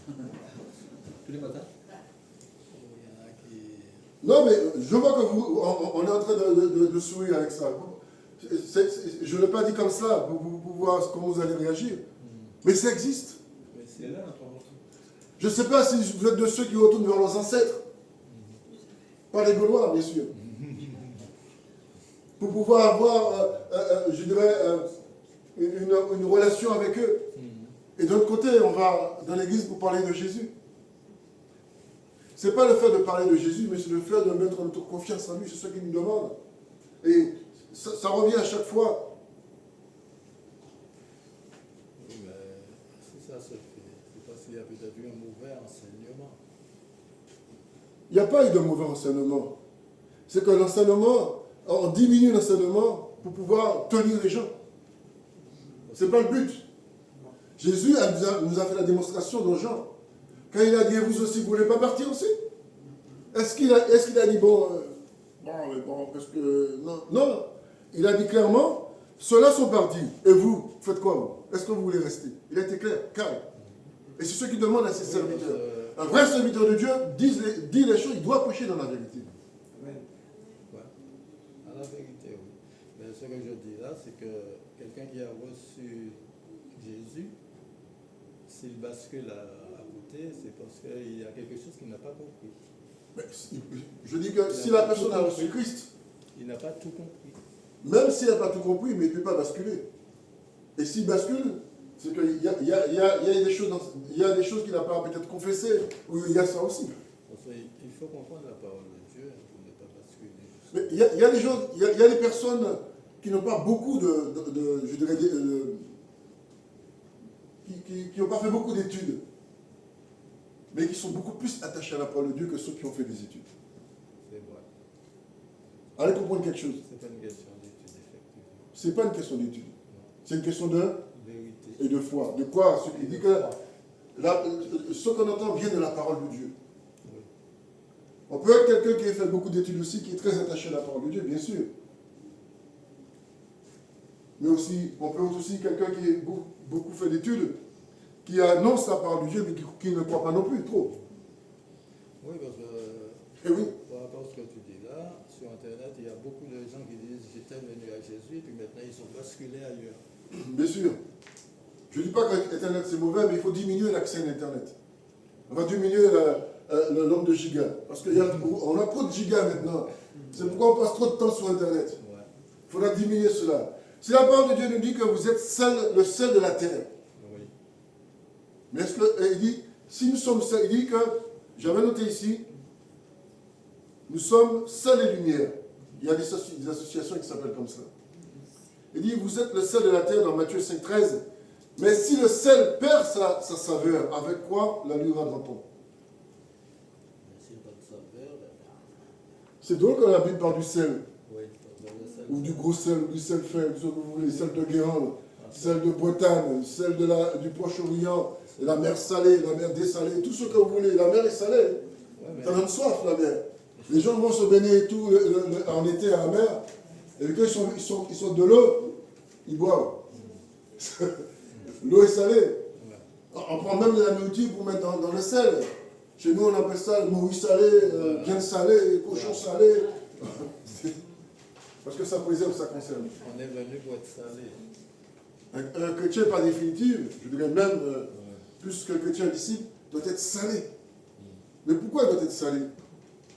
Tous les matins. Il y en a qui... Non, mais je vois que on est en train de sourire avec ça. Je ne l'ai pas dit comme ça pour voir comment vous allez réagir. Mais ça existe. Mais c'est là, notre monde. Je ne sais pas si vous êtes de ceux qui retournent vers leurs ancêtres. Pas les Gaulois, bien sûr. Pour pouvoir avoir, je dirais, une relation avec eux. Et d'un autre côté, on va dans l'église pour parler de Jésus. Ce n'est pas le fait de parler de Jésus, mais c'est le fait de mettre notre confiance en lui, c'est ce qu'il nous demande. Et ça revient à chaque fois. Oui, mais si ça se fait, c'est parce qu'il y a peut-être eu un mauvais enseignement. Il n'y a pas eu de mauvais enseignement. C'est que l'enseignement, on diminue l'enseignement pour pouvoir tenir les gens. Ce n'est pas le but. Jésus nous a fait la démonstration dans Jean. Quand il a dit, vous aussi, vous ne voulez pas partir aussi? Est-ce qu'il a dit, bon, parce que... Non, non. Il a dit clairement, ceux-là sont partis. Et vous, faites quoi, vous? Est-ce que vous voulez rester? Il a été clair, carré. Et c'est ce qu'il demande à ses serviteurs. Un vrai serviteur de Dieu dit les choses, il doit prêcher dans la vérité. Amen. Ouais. À la vérité, oui. Mais ce que je dis là, c'est que quelqu'un qui a reçu Jésus, s'il bascule à côté, c'est parce qu'il y a quelque chose qu'il n'a pas compris. Mais je dis que si la personne a reçu Christ, il n'a pas tout compris. Même s'il n'a pas tout compris, mais il ne peut pas basculer. Et s'il bascule, c'est qu'il y a des choses qu'il n'a pas peut-être confessées, ou il y a ça aussi. Parce qu'il faut comprendre la parole de Dieu pour ne pas basculer. Mais il y a des gens, il y a des personnes qui n'ont pas beaucoup je dirais, qui n'ont pas fait beaucoup d'études, mais qui sont beaucoup plus attachés à la parole de Dieu que ceux qui ont fait des études. C'est vrai. Allez comprendre quelque chose. C'est pas une question d'études, effectivement. Ce n'est pas une question d'études. C'est une question de Vérité. et de foi. De quoi? Ce qui dit que ce qu'on entend vient de la parole de Dieu. Oui. On peut être quelqu'un qui a fait beaucoup d'études aussi, qui est très attaché à la parole de Dieu, bien sûr. Mais aussi, on peut être aussi quelqu'un qui a beaucoup fait d'études, qui annonce la parole de Dieu, mais qui ne croit pas non plus trop. Oui, parce que Et oui. par rapport à ce que tu dis là, sur Internet, il y a beaucoup de gens qui disent j'étais venu à Jésus, et puis maintenant ils sont basculés ailleurs. Bien sûr. Je ne dis pas qu'Internet c'est mauvais, mais il faut diminuer l'accès à Internet. On va diminuer le nombre de gigas. Parce qu'on a trop de gigas maintenant. C'est pourquoi on passe trop de temps sur Internet. Ouais. Il faudra diminuer cela. Si la parole de Dieu nous dit que vous êtes le sel de la terre, Oui. mais est-ce que, il dit, si nous sommes sel, il dit que, j'avais noté ici, nous sommes sel et lumière. Il y a des associations qui s'appellent comme ça. Il dit, vous êtes le sel de la terre dans Matthieu 5,13. Mais si le sel perd sa saveur, avec quoi la lui rendra-t-on? S'il n'y a pas de saveur, C'est drôle quand la Bible parle du sel, oui, le sel. ou du gros sel, ou du sel fait, ce que vous voulez, sel de Guérande, sel de Bretagne, sel du Proche-Orient, la mer salée, la mer dessalée, tout ce que vous voulez. La mer est salée. Ouais, mais Ça donne soif, la mer. Les gens vont se baigner et tout en été à la mer, et quand ils sont de l'eau, ils boivent. L'eau est salée. On prend même de la nourriture pour mettre dans le sel. Chez nous, on appelle ça morue salée, viande salée, cochon salé. Parce que ça préserve, ça conserve. on est venu pour être salé. Un chrétien par définitive, je dirais même plus qu'un chrétien disciple, doit être salé. Mais pourquoi il doit être salé?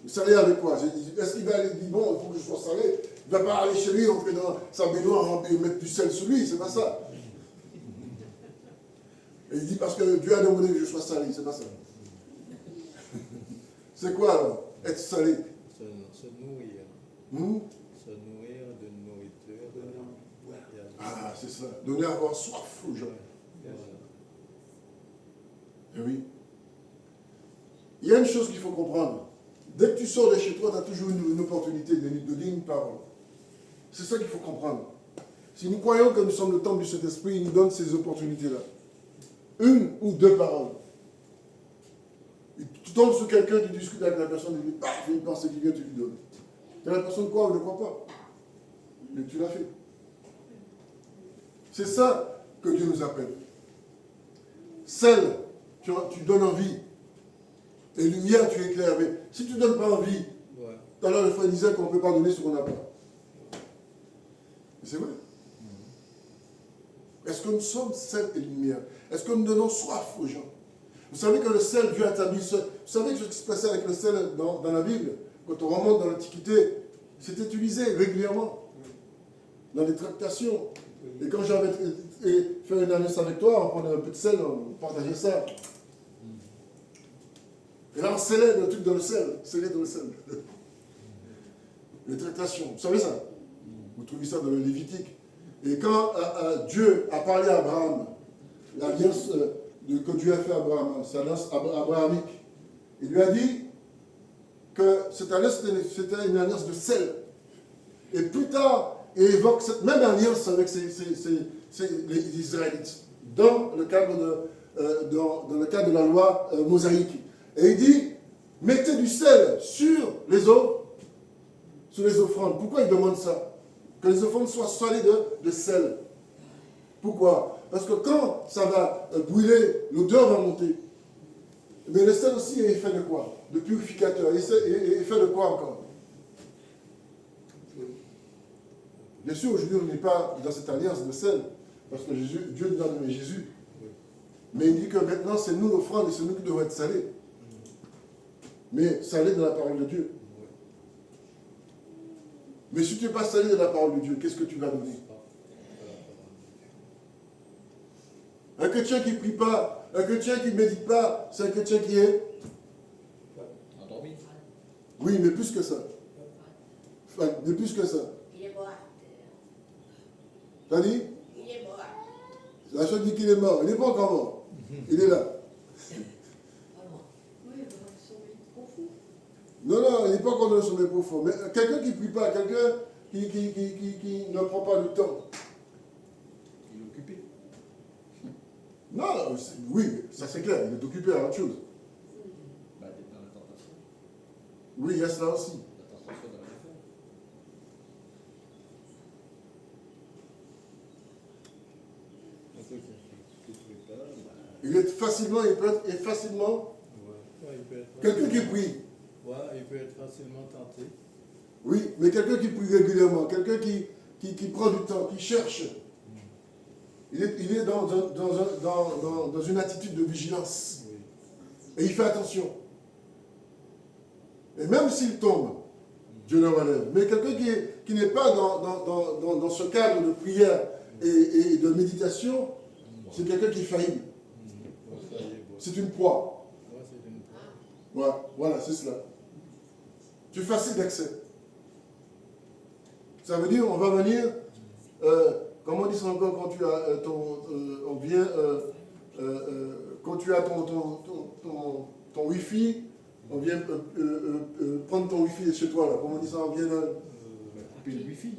Salé avec quoi? Est-ce qu'il va aller dire, bon, il faut que je sois salé? Il ne va pas aller chez lui, entrer dans sa baignoire et mettre du sel sur lui, c'est pas ça. Et il dit parce que Dieu a demandé que je sois salé, c'est pas ça. C'est quoi alors? Être salé? Se nourrir. Se nourrir de nourriture. Ah, c'est ça. Donner à avoir soif aux gens. Et oui. Il y a une chose qu'il faut comprendre. Dès que tu sors de chez toi, tu as toujours une opportunité de dire une parole. C'est ça qu'il faut comprendre. Si nous croyons que nous sommes le temple du Saint-Esprit, il nous donne ces opportunités-là. Une ou deux paroles. Et tu tombes sur quelqu'un, tu discutes avec la personne, et tu dis, bah, il y a une pensée qui vient, tu lui donnes. Et la personne croit ou ne croit pas. Mais tu l'as fait. C'est ça que Dieu nous appelle. Sel, tu donnes envie. Et lumière, tu éclaires. Mais si tu ne donnes pas envie, tout à l'heure, le frère disait qu'on ne peut pas donner ce qu'on n'a pas. C'est vrai. Est-ce que nous sommes sel et lumière? Est-ce que nous donnons soif aux gens? Vous savez que le sel, Dieu a établi. Vous savez ce qui se passait avec le sel dans la Bible? Quand on remonte dans l'Antiquité, c'était utilisé régulièrement dans les tractations. Et quand j'avais fait une alliance avec toi, on prenait un peu de sel, on partageait ça. Et là, on scellait le truc dans le sel. Scellait dans le sel. Les tractations. Vous savez ça? Vous trouvez ça dans le Lévitique. Et quand Dieu a parlé à Abraham, l'alliance que Dieu a fait à Abraham, c'est l'alliance abrahamique, il lui a dit que cette alliance, c'était une alliance de sel. Et plus tard, il évoque cette même alliance avec les Israélites, dans le cadre de la loi mosaïque. Et il dit, mettez du sel sur les offrandes. Pourquoi il demande ça? Que les offrandes soient salées de sel. Pourquoi? Parce que quand ça va brûler, l'odeur va monter. Mais le sel aussi est fait de quoi? De purificateur. Et est fait de quoi encore? Bien sûr, aujourd'hui, on n'est pas dans cette alliance de sel, parce que Dieu nous a donné Jésus. Mais il dit que maintenant, c'est nous l'offrande et c'est nous qui devons être salés. Mais salés de la parole de Dieu. Mais si tu n'es pas salé de la parole de Dieu, qu'est-ce que tu vas donner? Un chrétien qui ne prie pas, un chrétien qui ne médite pas, c'est un chrétien qui est endormi. Oui, mais plus que ça. Enfin, mais plus que ça. Il est mort. T'as dit? Il est mort. La chose dit qu'il est mort. Il n'est pas encore mort. Il est là. Oui, sommeil profond. Non, il n'est pas encore dans le sommeil profond. Mais quelqu'un qui ne prie pas, quelqu'un qui ne prend pas le temps. Il est occupé. Non, oui, ça c'est clair. Il est occupé à autre chose. Bah, il est dans la tentation. Oui, il y a cela aussi. La tentation de la réforme. Il est facilement, il peut être facilement. Quelqu'un qui prie. Ouais, il peut être facilement tenté. Oui, mais quelqu'un qui prie régulièrement, quelqu'un qui prend du temps, qui cherche. Il est dans une attitude de vigilance. Oui. Et il fait attention. Et même s'il tombe, Dieu le relève. Mais quelqu'un qui n'est pas dans ce cadre de prière et de méditation, c'est quelqu'un qui est faillible. C'est une proie. Voilà, c'est cela. Tu es facile d'accès. Ça veut dire, on va venir, comment on dit ça encore quand tu as on vient, quand tu as ton Wi-Fi, on vient prendre ton Wi-Fi chez toi, là. Comment on dit ça, on vient Couper le Wi-Fi.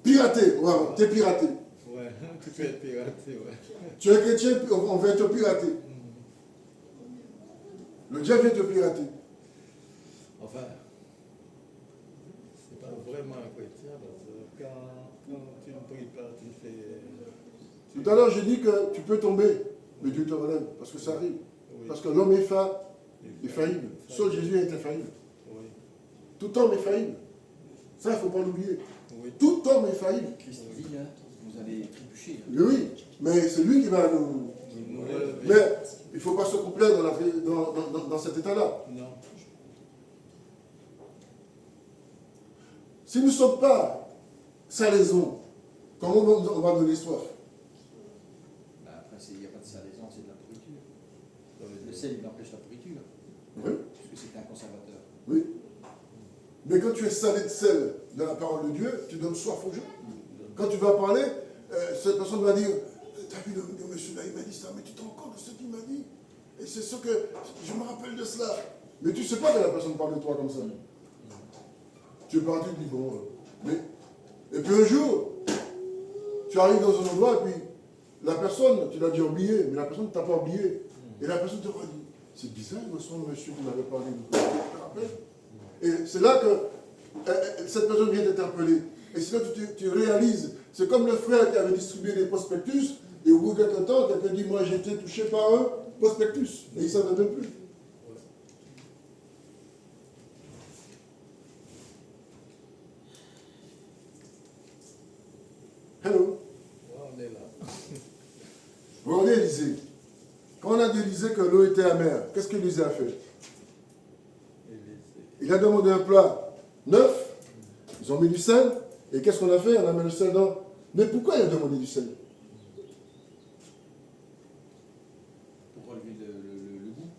Pirater, voilà, t'es piraté. Ouais, tu peux être piraté, ouais. Tu es chrétien, on va te pirater. Le diable vient te pirater. Enfin, c'est pas vraiment un chrétien, parce que quand tu ne pries pas, tu fais... Tout à l'heure, j'ai dit que tu peux tomber, mais Dieu te relève, parce que ça arrive. Oui. Parce que l'homme est faillible. Seul Jésus est infaillible. Oui. Tout homme est faillible. Ça, il ne faut pas l'oublier. Oui. Tout homme est faillible. Christ dit, hein, vous vous allez trébucher. Oui, mais c'est lui qui va nous... Nous relever. Mais il ne faut pas se complaire dans cet état-là. Non. Si nous ne sommes pas salaisons, comment on va donner soif? Bah, après, il n'y a pas de salaison, c'est de la pourriture. Le sel, il empêche la pourriture, Oui, puisque c'est un conservateur. oui. Mais quand tu es salé de sel dans la parole de Dieu, tu donnes soif aux gens. Quand tu vas parler, cette personne va dire, t'as vu le monsieur là, il m'a dit ça, mais tu te rends compte de ce qu'il m'a dit? Et c'est ce que je me rappelle de cela. Mais tu ne sais pas que la personne parle de toi comme ça. Tu es parti, tu dis bon. Et puis un jour, tu arrives dans un endroit et puis la personne, tu l'as déjà oublié, mais la personne ne t'a pas oublié. Et la personne te dit, c'est bizarre, il me semble monsieur qui m'avait parlé. Tu te rappelles? Et c'est là que cette personne vient t'interpeller. Et c'est là que tu réalises. C'est comme le frère qui avait distribué des prospectus, et au bout de quelques temps, quelqu'un dit, moi j'ai été touché par un prospectus. Et il ne savait même plus. Hello. On est là. Regardez Élisée. Quand on a dit Élisée que l'eau était amère, qu'est-ce qu'Élisée a fait? Il a demandé un plat neuf, ils ont mis du sel, et qu'est-ce qu'on a fait? On a mis le sel dans. Mais pourquoi il a demandé du sel? Pour relever le goût.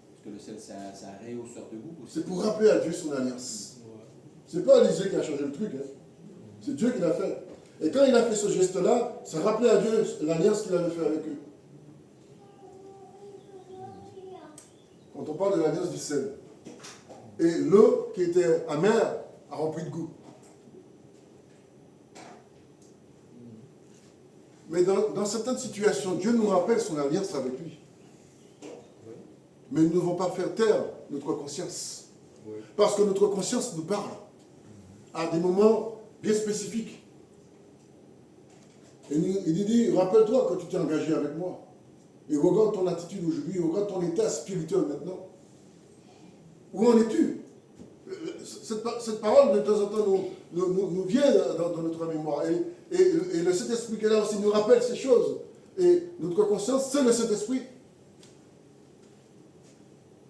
Parce que le sel, c'est un rehausseur de goût aussi. C'est pour rappeler à Dieu son alliance. C'est pas Élisée qui a changé le truc, hein. C'est Dieu qui l'a fait. Et quand il a fait ce geste-là, ça rappelait à Dieu l'alliance qu'il avait fait avec eux. Quand on parle de l'alliance du sel. Et l'eau qui était amère a rempli de goût. Mais dans certaines situations, Dieu nous rappelle son alliance avec lui. Mais nous ne devons pas faire taire notre conscience. Parce que notre conscience nous parle à des moments bien spécifiques. Et il dit, rappelle-toi quand tu t'es engagé avec moi. Et regarde ton attitude aujourd'hui, regarde ton état spirituel maintenant. Où en es-tu? Cette parole, de temps en temps, nous vient dans notre mémoire. Et le Saint-Esprit qui est là aussi nous rappelle ces choses. Et notre conscience, c'est le Saint-Esprit.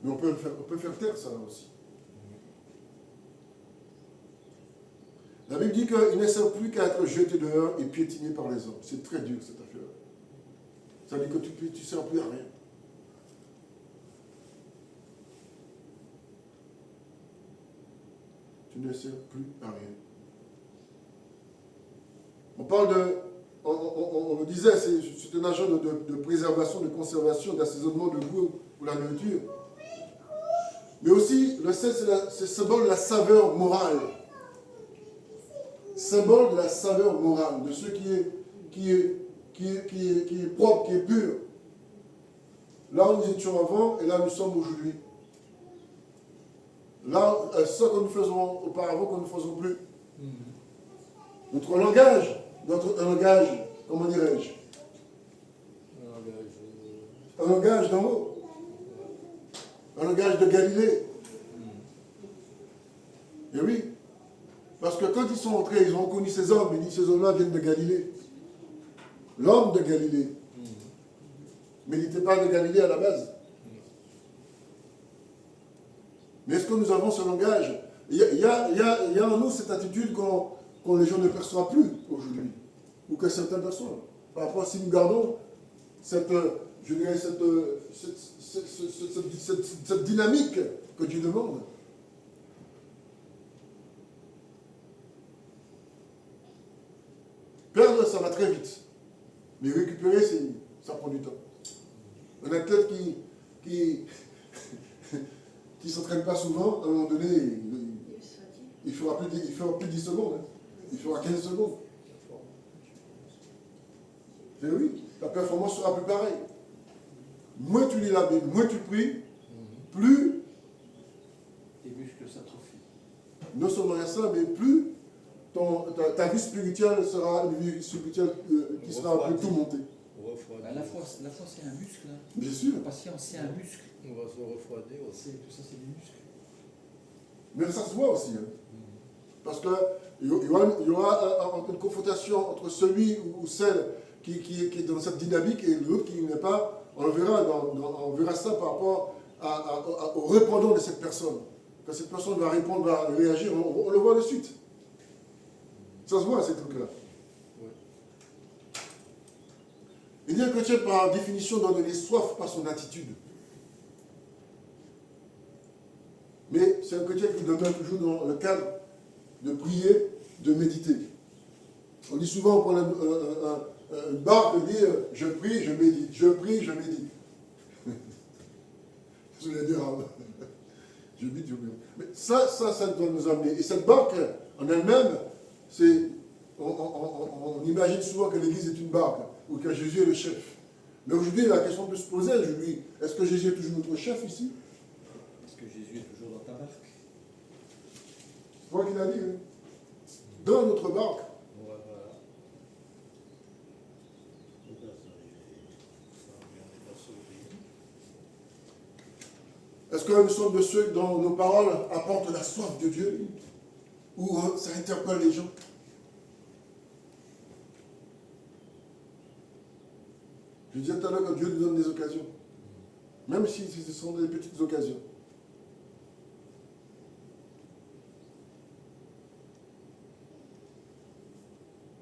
Mais on peut faire taire ça aussi. La Bible dit qu'il ne sert plus qu'à être jeté dehors et piétiné par les hommes. C'est très dur cette affaire. Ça veut dire que tu ne sers plus à rien. Tu ne sers plus à rien. On parle de, on le disait, c'est un agent de préservation, de conservation, d'assaisonnement de goût pour la nourriture. Mais aussi, le sel, c'est symbole de la saveur morale. Symbole de la saveur morale, de ce qui est propre, qui est pur. Là où nous étions avant et là où nous sommes aujourd'hui. Là, ce que nous faisons auparavant, que nous ne faisons plus. Notre langage, comment dirais-je? Un langage d'en haut. Un langage de Galilée. Et oui. Parce que quand ils sont entrés, ils ont reconnu ces hommes. Ils disent, ces hommes-là viennent de Galilée. L'homme de Galilée. Mais il n'était pas de Galilée à la base. Mais est-ce que nous avons ce langage? Il y a en nous cette attitude qu'on les gens ne perçoivent plus aujourd'hui. Ou que certaines personnes. Par rapport à si nous gardons cette dynamique que Dieu demande. Perdre, ça va très vite. Mais récupérer, ça prend du temps. Un athlète qui ne s'entraîne pas souvent, à un moment donné, il fera plus de 10 secondes. Hein. Il fera 15 secondes. Et oui, la performance sera plus pareille. Moins tu lis la Bible, moins tu pries, plus tes muscles s'atrophient. Non seulement il y a ça, mais plus ta vie spirituelle sera une vie spirituelle qui sera plus tout montée. Ben, la foi c'est un muscle. Hein. Bien sûr. La patience, c'est un muscle. On va se refroidir aussi. Tout ça, c'est des muscles. Mais ça se voit aussi. Hein. Parce qu'il y aura une confrontation entre celui ou celle qui est dans cette dynamique et l'autre qui n'est pas. On le verra, on verra ça par rapport au répondant de cette personne. Quand cette personne va répondre, va réagir, on le voit de suite. Ça se voit, ces trucs-là. Oui. Il dit un chrétien, par définition, doit donner soif par son attitude. Mais c'est un chrétien qui demeure toujours dans le cadre de prier, de méditer. On dit souvent, on prend une barque et dit je prie, je médite. Je prie, je médite. C'est les deux. Je médite, je médite. Mais ça doit nous amener. Et cette barque, en elle-même, on imagine souvent que l'Église est une barque ou que Jésus est le chef. Mais aujourd'hui, la question peut se poser aujourd'hui, est-ce que Jésus est toujours notre chef ici? Est-ce que Jésus est toujours dans ta barque? C'est quoi qu'il a dit, hein? Dans notre barque. Voilà. Est-ce que nous sommes de ceux dont nos paroles apportent la soif de Dieu? Ou ça interpelle les gens? Je disais tout à l'heure que Dieu nous donne des occasions. Même si ce sont des petites occasions.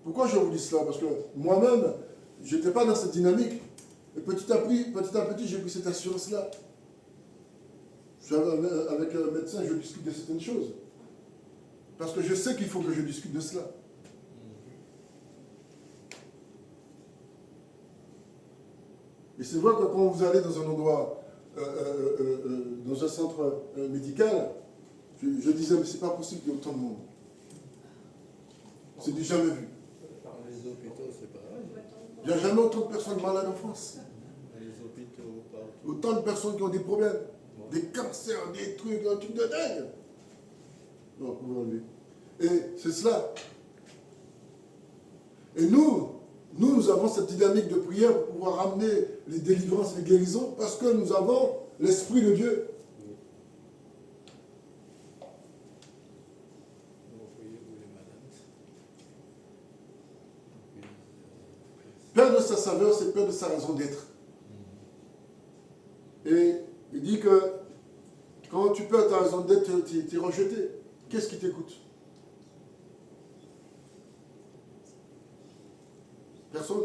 Pourquoi je vous dis cela? Parce que moi-même, je n'étais pas dans cette dynamique. Et petit à petit, j'ai pris cette assurance-là. Avec un médecin, je discute de certaines choses. Parce que je sais qu'il faut que je discute de cela. Et c'est vrai que quand vous allez dans un endroit, dans un centre médical, je disais, mais c'est pas possible qu'il y ait autant de monde. C'est du jamais vu. Les hôpitaux, c'est pareil. Il n'y a jamais autant de personnes malades en France. Les hôpitaux, partout. Autant de personnes qui ont des problèmes. Des cancers, des trucs, un truc de dingue. Non, vous pouvez enlever. Et c'est cela. Et nous avons cette dynamique de prière pour pouvoir ramener les délivrances, les guérisons, parce que nous avons l'Esprit de Dieu. Vous voyez, vous les malades. Perdre sa saveur, c'est perdre sa raison d'être. Et il dit que quand tu perds ta raison d'être, tu es rejeté. Qu'est-ce qui t'écoute? Personne.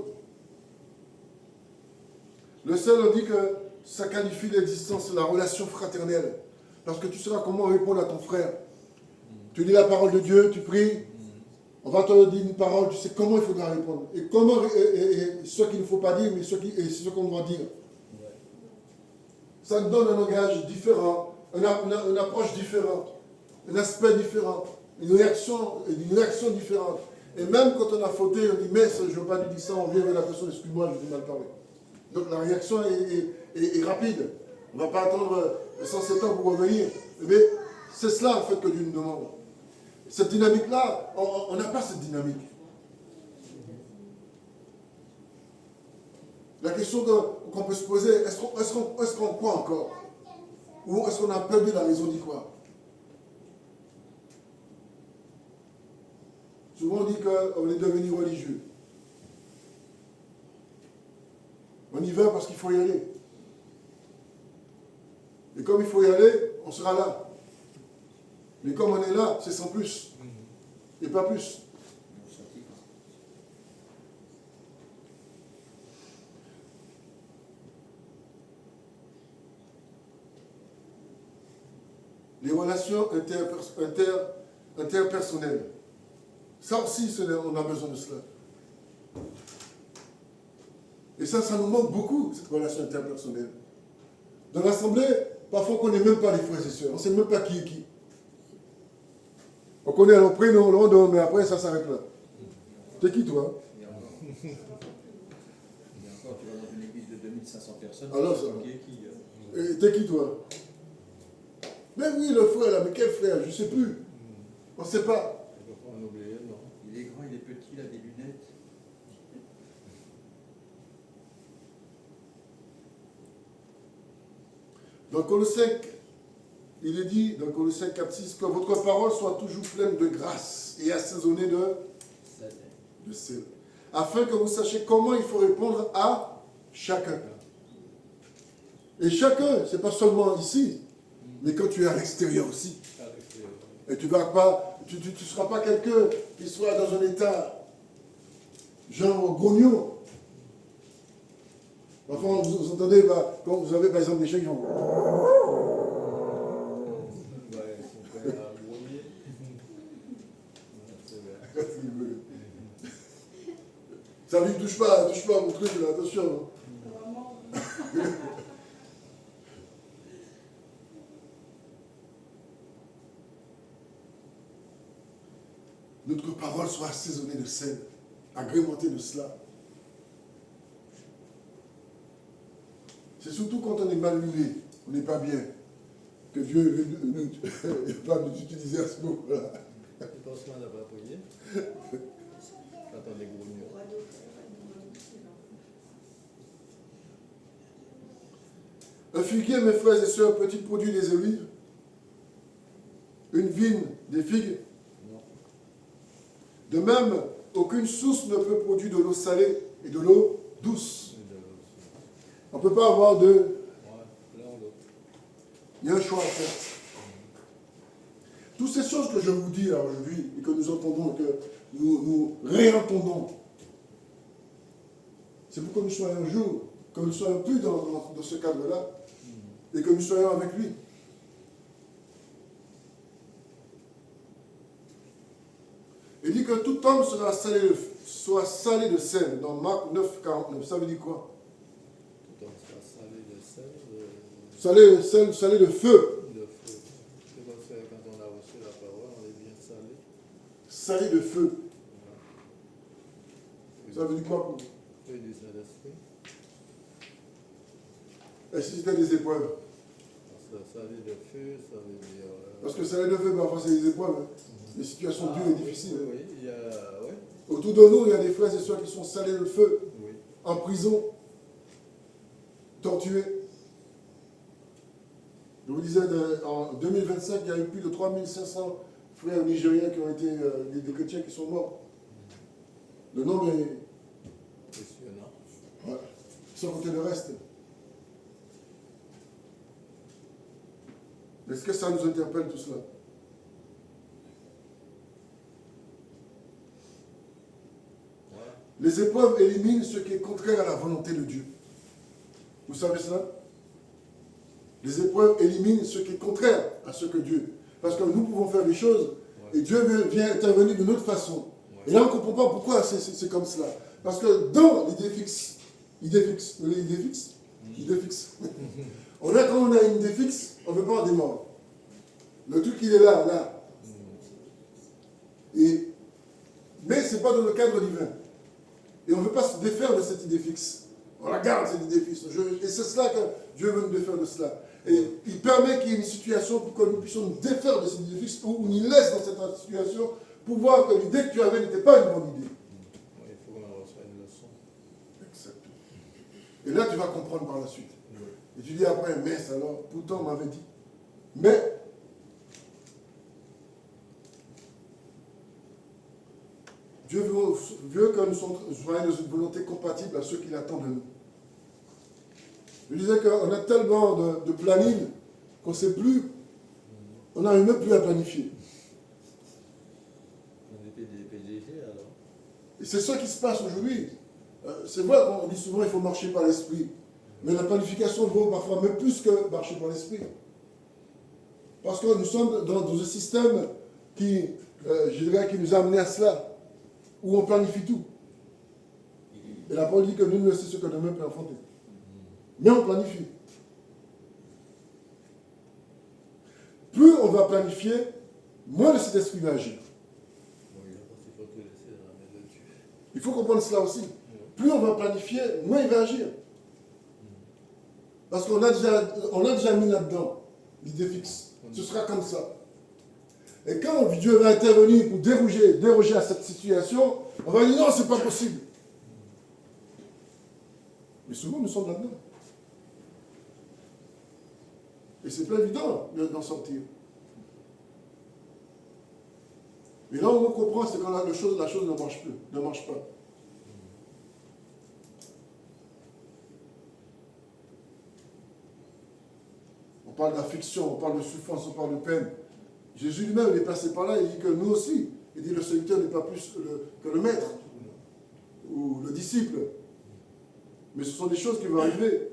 Le seul dit que ça qualifie l'existence, la relation fraternelle. Parce que tu sauras comment répondre à ton frère. Tu lis la parole de Dieu, tu pries, on va te dire une parole, tu sais comment il faudra répondre. Et comment, et ce qu'il ne faut pas dire, mais ce qu'on doit dire. Ça nous donne un langage différent, une approche différente, un aspect différent, une réaction différente. Et même quand on a fauté, on dit, mais je ne veux pas lui dire ça, on vient avec la personne, excuse-moi, je vais mal parler. Donc la réaction est rapide. On ne va pas attendre 107 ans pour revenir. Mais c'est cela en fait que Dieu nous demande. Cette dynamique-là, on n'a pas cette dynamique. La question qu'on peut se poser, est-ce qu'on croit encore? Ou est-ce qu'on a perdu la raison d'y croire? Souvent on dit qu'on est devenu religieux. On y va parce qu'il faut y aller. Et comme il faut y aller, on sera là. Mais comme on est là, c'est sans plus. Et pas plus. Les relations interpersonnelles. Ça aussi, on a besoin de cela. Et ça nous manque beaucoup, cette relation interpersonnelle. Dans l'assemblée, parfois on ne connaît même pas les frères et sœurs. On ne sait même pas qui est qui. On connaît, on prie, on donne, mais après ça s'arrête là. T'es qui toi? Et encore, tu vas dans une église de 2500 personnes, alors, tu ça sais pas va. qui est qui. Et t'es qui toi? Mais oui, le frère là, mais quel frère? Je ne sais plus. On ne sait pas. Il ne faut pas en oublier, non. Il est grand, il est petit, il a des lunettes. Dans Colossiens il est dit dans Colossiens 4:6 que votre parole soit toujours pleine de grâce et assaisonnée de sel, afin que vous sachiez comment il faut répondre à chacun. Et chacun, c'est pas seulement ici, mais quand tu es à l'extérieur aussi. Et tu vas pas, tu seras pas quelqu'un qui soit dans un état genre grognon. Enfin, vous entendez, quand vous avez par exemple des chiens qui font. Ça ne touche pas à mon truc là, attention. Notre parole soit assaisonnée de sel, agrémentée de cela. C'est surtout quand on est mal luné, on n'est pas bien, que Dieu va nous utiliser à ce moment-là. Tu penses qu'on n'a pas prié? Attends, les gros murs. Un figuier, mes frères et sœurs, peut-il produire des olives? Une vigne, des figues? Non. De même, aucune source ne peut produire de l'eau salée et de l'eau douce. On ne peut pas avoir deux. Ouais, l'un ou l'autre. Il y a un choix à faire. Toutes ces choses que je vous dis là aujourd'hui et que nous entendons, que nous réentendons, c'est pour que nous soyons un jour, que nous ne soyons plus dans ce cadre-là et que nous soyons avec lui. Il dit que tout homme soit salé de sel. Dans Marc 9, 49, ça veut dire quoi? Tout homme sera salé de sel. Salé de feu. De feu. C'est quoi faire quand on a reçu la parole, on est bien salé. Salé de feu. Ça veut dire quoi pour vous? Feu du Saint-Esprit. Et si c'était des épreuves? Salé de feu, ça veut dire. Parce que salé de feu, parfois c'est des épreuves. Des situations dures et difficiles. Oui, il y a. Ouais. Autour de nous, il y a des frères et sœurs qui sont salés de feu, Oui. en prison, torturés. Je vous disais, en 2025, il y a eu plus de 3500 frères nigériens qui ont été des chrétiens qui sont morts. Le nombre est. Impressionnant. Ouais. Sans compter le reste. Est-ce que ça nous interpelle tout cela? Les épreuves éliminent ce qui est contraire à la volonté de Dieu. Vous savez cela? Les épreuves éliminent ce qui est contraire à ce que Dieu. Parce que nous pouvons faire des choses et Dieu vient intervenir d'une autre façon. Et là, on ne comprend pas pourquoi c'est comme cela. Parce que dans l'idée fixe, on a, quand on a une idée fixe, on ne veut pas en démordre. Le truc, il est là. Mais ce n'est pas dans le cadre divin. Et on ne veut pas se défaire de cette idée fixe. On la garde, cette idée fixe. Et c'est cela que Dieu veut nous défaire de cela. Et il permet qu'il y ait une situation pour que nous puissions nous défaire de cette idée fixe, ou nous laisse dans cette situation pour voir que l'idée que tu avais n'était pas une bonne idée. Oui, il faut qu'on en reçoive une leçon. Exactement. Et là, tu vas comprendre par la suite. Et tu dis après, mais alors, pourtant on m'avait dit. Mais, Dieu veut que nous soyons dans une volonté compatible à ceux qu'il attend de nous. Je disais qu'on a tellement de planning qu'on ne sait plus, on n'arrive même plus à planifier. On est des PDG alors. Et c'est ça qui se passe aujourd'hui. C'est vrai qu'on dit souvent qu'il faut marcher par l'esprit. Mais la planification vaut parfois même plus que marcher par l'esprit. Parce que nous sommes dans un système qui nous a amené à cela, où on planifie tout. Et la parole dit que nul ne sait ce que demain peut affronter. Mais on planifie. Plus on va planifier, moins le Saint-Esprit va agir. Oui, il faut tout laisser dans la main de Dieu. Il faut comprendre cela aussi. Plus on va planifier, moins il va agir. Parce qu'on a déjà mis là-dedans l'idée fixe. Ce sera comme ça. Et quand Dieu va intervenir pour déroger à cette situation, on va dire non, c'est pas possible. Mais souvent, nous sommes là-dedans. Et c'est pas évident d'en sortir. Mais là, on comprend, c'est quand la chose ne marche plus, ne marche pas. On parle d'affliction, on parle de souffrance, on parle de peine. Jésus lui-même, il est passé par là, il dit que nous aussi, il dit le serviteur n'est pas plus que le maître ou le disciple. Mais ce sont des choses qui vont arriver.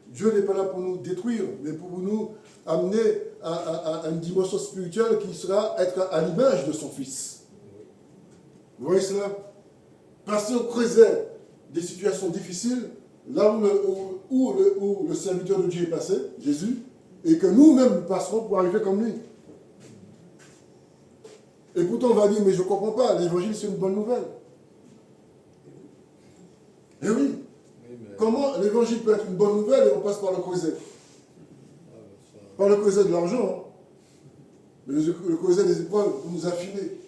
Dieu n'est pas là pour nous détruire, mais pour nous amener à une dimension spirituelle qui sera être à l'image de son Fils. Vous voyez cela? Passer au creuset des situations difficiles, là où le serviteur de Dieu est passé, Jésus, et que nous-mêmes nous passerons pour arriver comme lui. Et pourtant on va dire, mais je ne comprends pas, l'évangile c'est une bonne nouvelle. Eh oui. Comment l'évangile peut être une bonne nouvelle et on passe par le creuset? Par le creuset de l'argent, hein. Mais le creuset des épreuves pour nous affiner.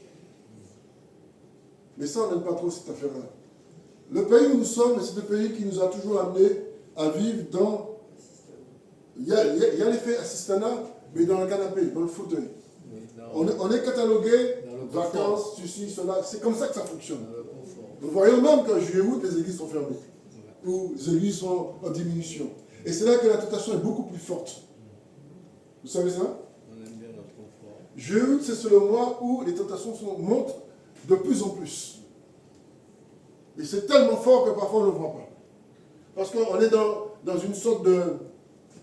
Mais ça, on n'aime pas trop cette affaire-là. Le pays où nous sommes, c'est un pays qui nous a toujours amené à vivre dans... Il y a l'effet assistanat, mais dans le canapé, dans le fauteuil. On est catalogué, vacances, ceci, cela. C'est comme ça que ça fonctionne. Nous voyons même qu'en juillet-août, les églises sont fermées. Ou les églises sont en diminution. Et c'est là que la tentation est beaucoup plus forte. Vous savez ça? On aime bien notre confort. Juillet-août, c'est le mois où les tentations montent de plus en plus. Et c'est tellement fort que parfois on ne le voit pas. Parce qu'on est dans une sorte de...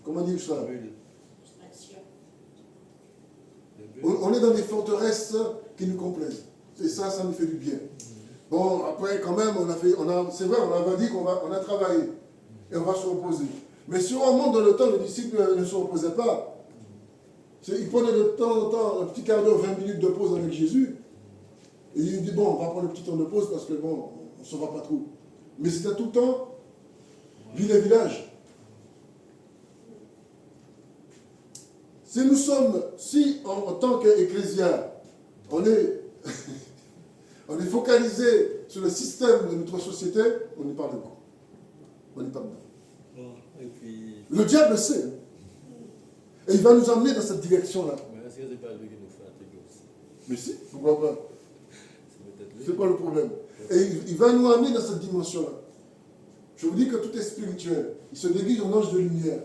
Comment dire ça? On est dans des forteresses qui nous complaisent. Et ça nous fait du bien. Bon, après, quand même, c'est vrai, on avait dit qu'on a travaillé. Et on va se reposer. Mais si on remonte dans le temps, les disciples ne se reposaient pas. Ils prenaient de temps en temps un petit quart d'heure, 20 minutes de pause avec Jésus. Et il dit, bon, on va prendre un petit temps de pause parce que, bon, on ne se voit pas trop. Mais c'était tout le temps, ville et village. Si en tant qu'ecclésial, on est focalisé sur le système de notre société, on n'est pas dedans. On n'est pas dedans. Bon, et puis... Le diable le sait. Et il va nous emmener dans cette direction-là. Mais est-ce que c'est pas lui qui nous fait intégrer aussi? Mais si, pourquoi pas? C'est peut-être lui. C'est pas le problème. Et il va nous amener dans cette dimension-là. Je vous dis que tout est spirituel. Il se déguise en ange de lumière.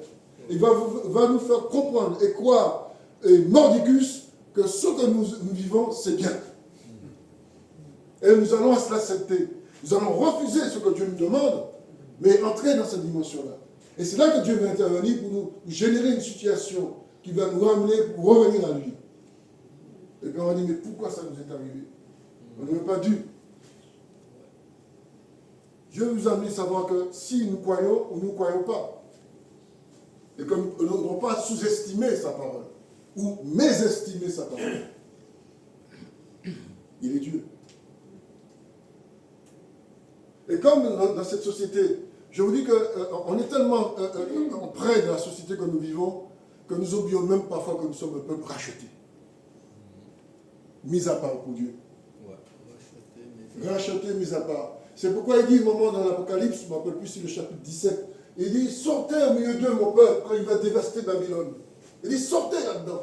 Il va nous faire comprendre et croire, et mordicus, que ce que nous vivons, c'est bien. Et nous allons l'accepter. Nous allons refuser ce que Dieu nous demande, mais entrer dans cette dimension-là. Et c'est là que Dieu va intervenir pour nous générer une situation qui va nous ramener pour revenir à lui. Et puis on va dire, mais pourquoi ça nous est arrivé? On n'aurait pas dû. Dieu nous a amené à savoir que si nous croyons ou nous ne croyons pas, et que nous ne devons pas sous-estimer sa parole, ou mésestimer sa parole. Il est Dieu. Et comme dans cette société, je vous dis qu'on est tellement près de la société que nous vivons, que nous oublions même parfois que nous sommes un peuple racheté. Mis à part pour Dieu. Ouais, Racheté, mis à part. C'est pourquoi il dit un moment dans l'Apocalypse, je ne me rappelle plus si le chapitre 17, il dit, sortez au milieu d'eux, mon peuple, quand il va dévaster Babylone. Il dit, sortez là-dedans.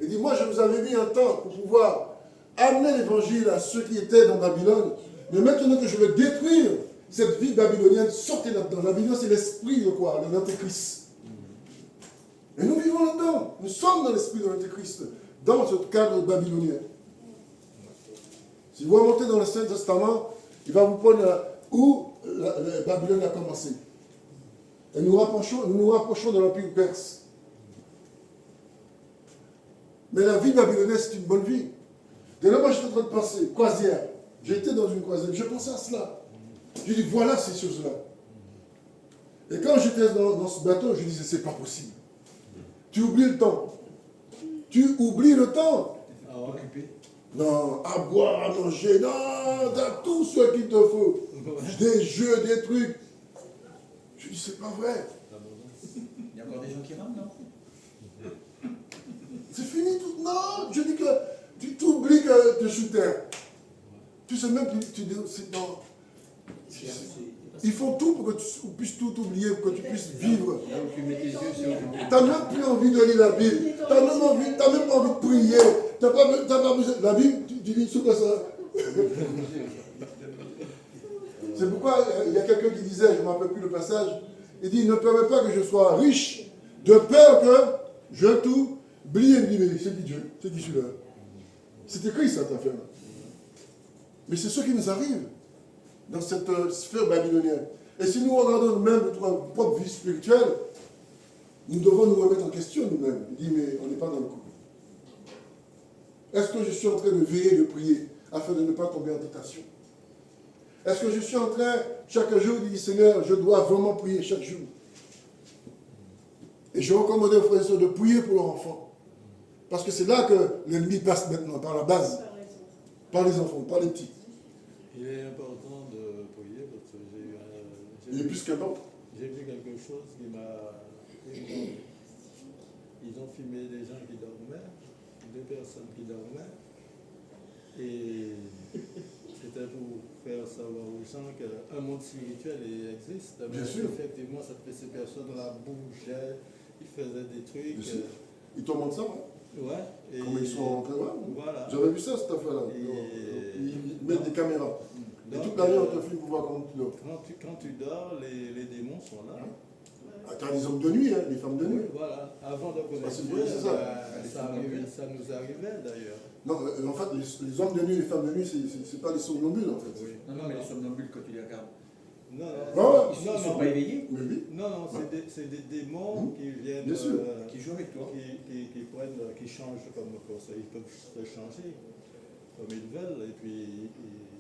Il dit, moi, je vous avais mis un temps pour pouvoir amener l'évangile à ceux qui étaient dans Babylone. Mais maintenant que je veux détruire cette vie babylonienne, sortez là-dedans. La Babylone, c'est l'esprit de quoi? De l'Antéchrist. Et nous vivons là-dedans. Nous sommes dans l'esprit de l'Antéchrist, dans ce cadre babylonien. Si vous remontez dans l'Ancien Testament, il va vous prendre où la Babylone a commencé. Et nous nous rapprochons de l'Empire perse. Mais la vie babylonienne, c'est une bonne vie. Dès là, moi, j'étais en train de penser, croisière. J'étais dans une croisière, je pensais à cela. Je dis, voilà ces choses-là. Et quand j'étais dans ce bateau, je disais, c'est pas possible. Tu oublies le temps. Tu oublies le temps. Ah ouais. Occupé. Non, à boire, à manger, non, t'as tout ce qu'il te faut. Des jeux, des trucs. Je dis, c'est pas vrai. Il y a encore des gens qui rament, non? C'est fini tout. Non, je dis que tu t'oublies que tu es sous terre. Tu sais même que tu dis, c'est non. Ils font tout pour que tu puisses tout oublier, pour que tu puisses vivre. Là où tu mets tes yeux sur Tu n'as même plus envie de lire la Bible. Tu n'as même pas envie de prier. Tu n'as pas besoin. La Bible, tu dis sur quoi ça? C'est pourquoi il y a quelqu'un qui disait, je ne me rappelle plus le passage, il dit, ne permets pas que je sois riche, de peur que je tout oublie. Il dit, mais c'est dit Dieu, c'est dit celui-là. C'est écrit cette affaire-là. Mais c'est ce qui nous arrive dans cette sphère babylonienne. Et si nous regardons nous-mêmes notre propre vie spirituelle, nous devons nous remettre en question nous-mêmes. Il dit, mais on n'est pas dans le coup. Est-ce que je suis en train de veiller, de prier, afin de ne pas tomber en tentation? Est-ce que je suis en train, chaque jour, de dire, Seigneur, je dois vraiment prier chaque jour? Et je recommande aux frères et sœurs de prier pour leurs enfants. Parce que c'est là que l'ennemi passe maintenant, par la base. Par les enfants, par les petits. Il est important de prier parce que Il est plus qu'un autre. j'ai vu quelque chose qui m'a ébranlé. Ils ont filmé des gens qui dormaient, 2 personnes qui dormaient, et c'était pour faire savoir aux gens qu'un monde spirituel existe. Bien Mais sûr. effectivement, ces personnes-là bougeaient, ils faisaient des trucs. Bien sûr. Ils te montrent ça, hein? Ouais. Et Comment ils sont rentrés, ouais. voilà. J'avais vu ça, cette affaire-là. Et- Ils mettent des caméras. Et Donc, toute l'année, on te filme pour voir comment tu dors. quand tu dors, les démons sont là. Attends, les hommes de nuit, hein, les femmes de nuit. Oui, voilà. Avant de connaître c'est Dieu, c'est ça. ça nous arrivait d'ailleurs. Non, en fait, les hommes de nuit et les femmes de nuit, c'est pas les somnambules, en fait. Oui. Non, mais les somnambules, quand tu les regardes, Non, Ouais. ils ne sont pas éveillés, Mais oui. non, c'est des démons qui viennent, Bien sûr. qui jouent avec toi. qui changent comme ça. Ils peuvent se changer comme ils veulent et puis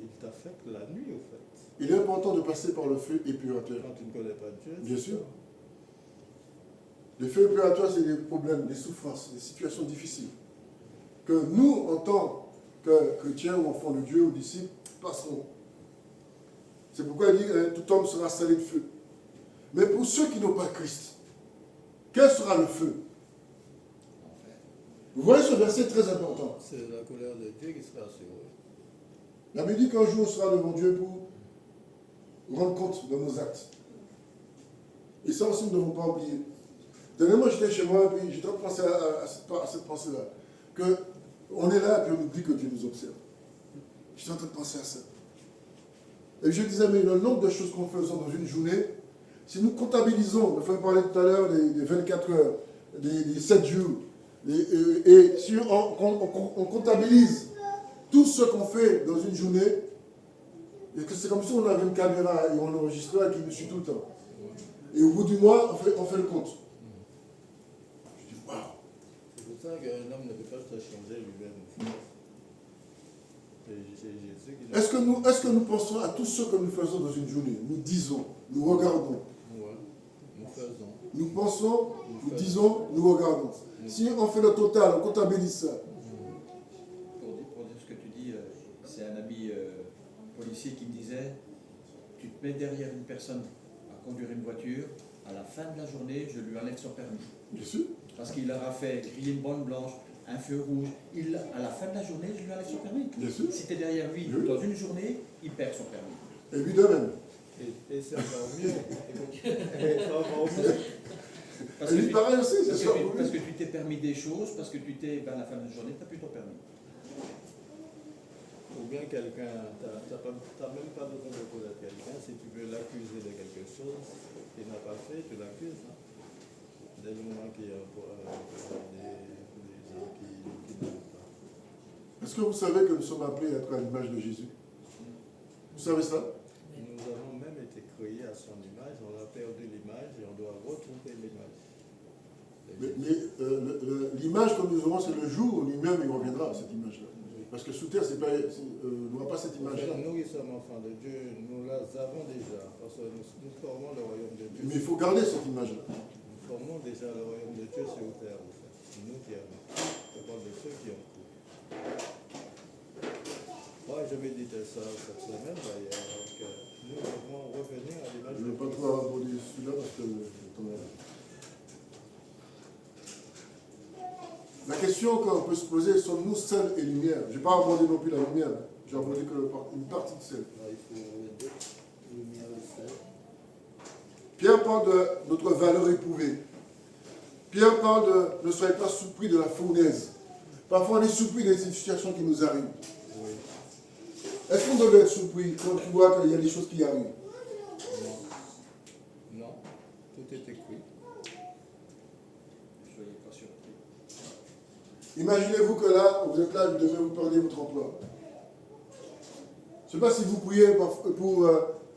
ils t'affectent la nuit, au fait. Il est important de passer par le feu épurateur. Quand tu ne connais pas Dieu. Bien c'est sûr. ça. Le feu épurateur, c'est des problèmes, des souffrances, des situations difficiles. Que nous, en tant que chrétiens ou enfants de Dieu ou disciples, passerons. C'est pourquoi il dit tout homme sera salé de feu. Mais pour ceux qui n'ont pas Christ, quel sera le feu? Vous voyez ce verset très important. C'est la colère de Dieu qui sera sur eux. La Bible dit qu'un jour on sera devant Dieu pour rendre compte de nos actes. Et ça aussi, nous ne devons pas oublier. Dernièrement, j'étais chez moi et puis j'étais en train de penser à cette pensée-là. Qu'on est là et puis on oublie que Dieu nous observe. J'étais en train de penser à ça. Et je disais, mais le nombre de choses qu'on fait dans une journée, si nous comptabilisons, on parlait tout à l'heure des 24 heures, des 7 jours, et si on comptabilise tout ce qu'on fait dans une journée, et que c'est comme si on avait une caméra et on enregistrait et qui nous suit tout le temps. Et au bout du mois, on fait le compte. Je dis, waouh! C'est pour ça qu'un homme ne peut pas se changer lui-même. C'est Jésus qui Est-ce que nous pensons à tout ce que nous faisons dans une journée? Nous disons, nous regardons. Ouais. Nous faisons. Nous pensons, nous disons, nous regardons. Si on fait le total, on comptabilise ça. Pour dire ce que tu dis, c'est un ami policier qui me disait, tu te mets derrière une personne à conduire une voiture, à la fin de la journée, je lui enlève son permis. Bien sûr. Parce qu'il aura fait griller une bande blanche, un feu rouge. À la fin de la journée, je lui enlève son permis. Bien sûr. Si tu es derrière lui, Oui. dans une journée, il perd son permis. Et lui de même. Et c'est encore mieux. C'est encore mieux. Parce Et que lui tu- pareil aussi, c'est Parce ça. que tu t'es permis des choses, parce que tu t'es, à la fin de la journée, tu n'as plus ton permis. Ou bien quelqu'un, tu n'as même pas besoin de connaître quelqu'un. Si tu veux l'accuser de quelque chose qu'il n'a pas fait, tu l'accuses. Hein. Dès le moment qu'il y a des gens qui n'aiment pas. Est-ce que vous savez que nous sommes appelés à être à l'image de Jésus? Vous savez ça? Nous avons même été créés à son image, on a perdu l'image et on doit retrouver l'image. L'image que nous aurons, c'est le jour où lui-même il reviendra, cette image-là. Parce que sous terre, on n'aura pas cette image-là. Nous qui sommes enfants de Dieu, nous la avons déjà, parce que nous formons le royaume de Dieu. Mais il faut garder cette image-là. Nous formons déjà le royaume de Dieu sur terre. En fait. Nous qui avons. Je parle de ceux qui ont cru. Moi, je méditais ça cette semaine d'ailleurs, que nous devons revenir à l'image Je de ne vais pas Christ. trop aborder celui-là parce que le temps est là. La question qu'on peut se poser, sommes-nous sel et lumière? Je n'ai pas abordé non plus la lumière, j'ai abordé que une partie de sel. Là, il faut les deux, lumière et sel. parle de notre valeur éprouvée. Pierre parle de ne soyez pas surpris de la fournaise. Parfois, on est surpris des situations qui nous arrivent. Oui. Est-ce qu'on devait être surpris quand tu vois qu'il y a des choses qui arrivent? Non. Non. Tout est écrit. Ne soyez pas surpris. Imaginez-vous que là, vous êtes là, vous devez vous perdre votre emploi. Je ne sais pas si vous priez pour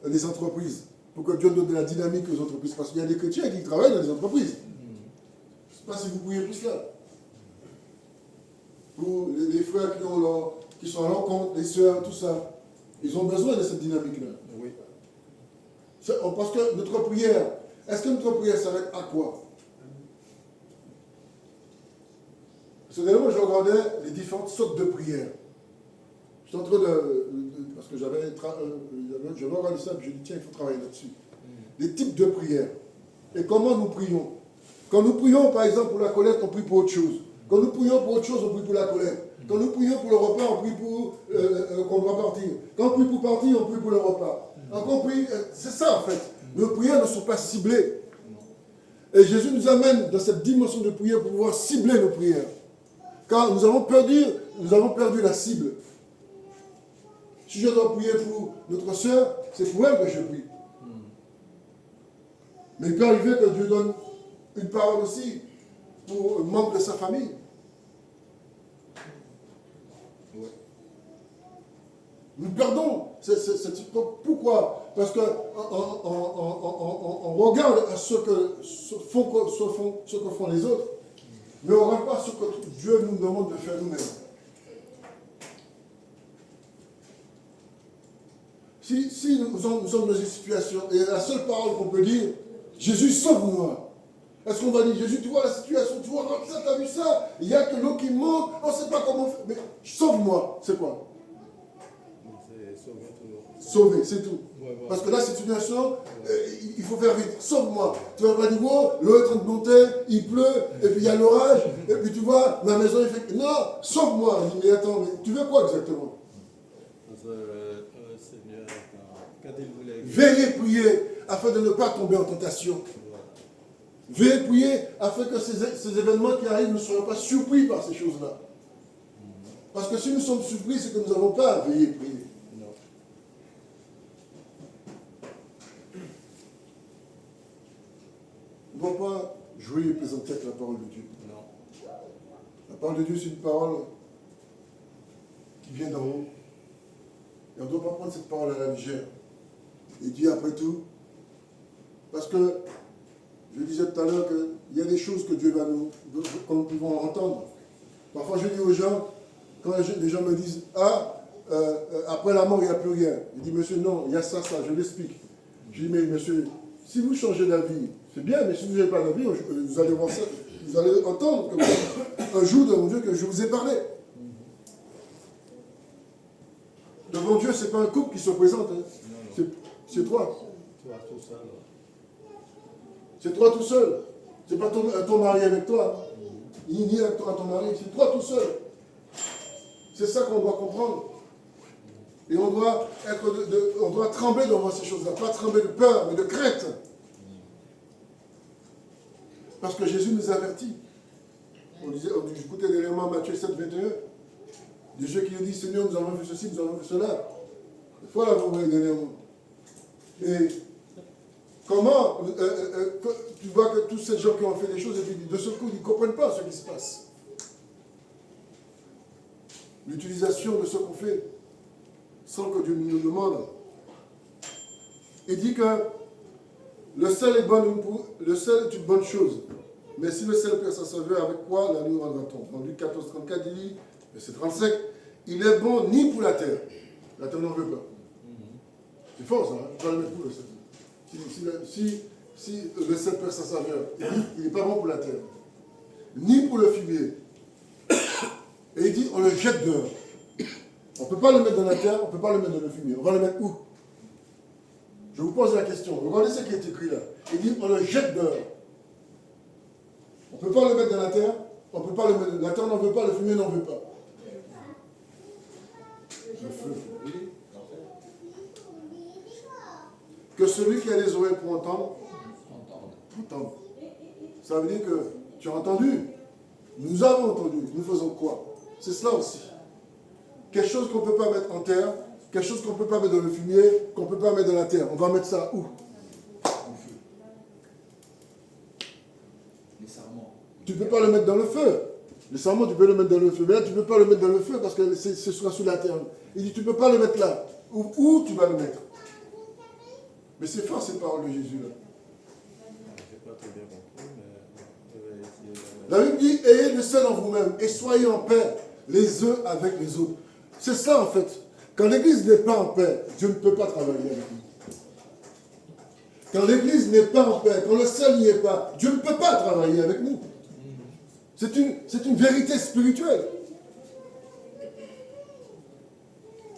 les entreprises, pour que Dieu donne de la dynamique aux entreprises, parce qu'il y a des chrétiens qui travaillent dans les entreprises. Je ne sais pas si vous priez pour cela. Pour les frères qui sont à leur compte, les sœurs, tout ça. Ils ont besoin de cette dynamique-là. Oui. Parce que notre prière, est-ce que notre prière s'arrête à quoi? Parce que dernièrement, je regardais les différentes sortes de prières. J'étais en train parce que j'avais regardé ça, puis je dit tiens, il faut travailler là-dessus. Les types de prières. Et comment nous prions. Quand nous prions, par exemple, pour la collecte, on prie pour autre chose. Quand nous prions pour autre chose, on prie pour la collecte. Quand nous prions pour le repas, on prie pour qu'on doit partir. Quand on prie pour partir, on prie pour le repas. Quand on prie, c'est ça en fait. Nos prières ne sont pas ciblées. Et Jésus nous amène dans cette dimension de prière pour pouvoir cibler nos prières. Car nous avons perdu la cible. Si je dois prier pour notre soeur, c'est pour elle que je prie. Mais il peut arriver que Dieu donne une parole aussi pour un membre de sa famille. Oui. Nous perdons. Pourquoi? Parce qu'on regarde à ce que font les autres, mais on ne regarde pas ce que Dieu nous demande de faire nous-mêmes. Si nous sommes dans une situation, et la seule parole qu'on peut dire, Jésus, sauve-moi. Est-ce qu'on va dire, Jésus, tu vois la situation, tu vois ça, tu as vu ça, il y a que l'eau qui monte, on ne sait pas comment faire, mais sauve-moi, c'est quoi? C'est sauver toujours. Sauver, c'est tout. Ouais, ouais. Parce que la situation, il faut faire vite. Sauve-moi. Tu vas pas dire, oh, l'eau est en train de monter, il pleut, et puis il y a l'orage, et puis tu vois, ma maison est fait. Non, sauve-moi. Il dit, mais attends, mais tu veux quoi exactement? Seigneur, quand il voulait. Veillez prier afin de ne pas tomber en tentation. Voilà. Veillez prier afin que ces événements qui arrivent ne soient pas surpris par ces choses-là. Parce que si nous sommes surpris, c'est que nous n'avons pas à veiller prier. Non. On ne doit pas jouer et plaisanter avec la parole de Dieu. Non. La parole de Dieu, c'est une parole qui vient d'en haut. Et on ne doit pas prendre cette parole à la légère. Et dire après tout, parce que je disais tout à l'heure qu'il y a des choses que Dieu va nous pouvons entendre. Parfois je dis aux gens, quand les gens me disent, après la mort, il n'y a plus rien. Je dis, monsieur, non, il y a ça, je l'explique. Je dis, mais monsieur, si vous changez d'avis, c'est bien, mais si vous n'avez pas d'avis, vous allez voir ça, vous allez entendre que un jour devant Dieu que je vous ai parlé. Devant Dieu, ce n'est pas un couple qui se présente, hein. C'est toi. Toi tout seul. C'est toi tout seul. Ce n'est pas ton mari avec toi. Ni avec ton mari. C'est toi tout seul. C'est ça qu'on doit comprendre. Et on doit trembler devant ces choses-là. Pas trembler de peur, mais de crainte. Parce que Jésus nous avertit. On écoutait dernièrement Matthieu 7, 21. Des gens qui nous disent, Seigneur, nous avons fait ceci, nous avons fait cela. Il faut l'avoir dernièrement. Et comment tu vois que tous ces gens qui ont fait des choses, et puis de ce coup, ils ne comprennent pas ce qui se passe. L'utilisation de ce qu'on fait, sans que Dieu nous le demande. Il dit que le sel est une bonne chose. Mais si le sel perd sa saveur, avec quoi la nous rendra-t-on? Dans Luc 14, 34, il dit, verset 35, il est bon ni pour la terre. La terre n'en veut pas. C'est fort ça, hein? Tu vas le mettre pour le sel. Si le sel perd sa saveur, il n'est pas bon pour la terre. Ni pour le fumier. Et il dit, on le jette dehors. On ne peut pas le mettre dans la terre, on ne peut pas le mettre dans le fumier. On va le mettre où? Je vous pose la question. Regardez ce qui est écrit là. Il dit, on le jette dehors. On ne peut pas le mettre dans la terre, on peut pas le mettre. La terre n'en veut pas, le fumier n'en veut pas. Le feu. Que celui qui a les oreilles pour entendre, Entendre. Ça veut dire que tu as entendu. Nous avons entendu. Nous faisons quoi? C'est cela aussi. Quelque chose qu'on ne peut pas mettre en terre, quelque chose qu'on ne peut pas mettre dans le fumier, qu'on ne peut pas mettre dans la terre. On va mettre ça où? Au feu. Les sarments. Tu ne peux pas le mettre dans le feu. Le sarment, tu peux le mettre dans le feu. Mais là, tu ne peux pas le mettre dans le feu parce que ce sera sous la terre. Il dit, tu ne peux pas le mettre là. Où tu vas le mettre? Mais c'est fort ces paroles de Jésus là. Je n'ai pas très bien compris, mais je vais essayer. La Bible dit, ayez le sel en vous-même et soyez en paix les uns avec les autres. C'est ça en fait. Quand l'église n'est pas en paix, Dieu ne peut pas travailler avec nous. Quand l'église n'est pas en paix, quand le sel n'y est pas, Dieu ne peut pas travailler avec nous. C'est une vérité spirituelle.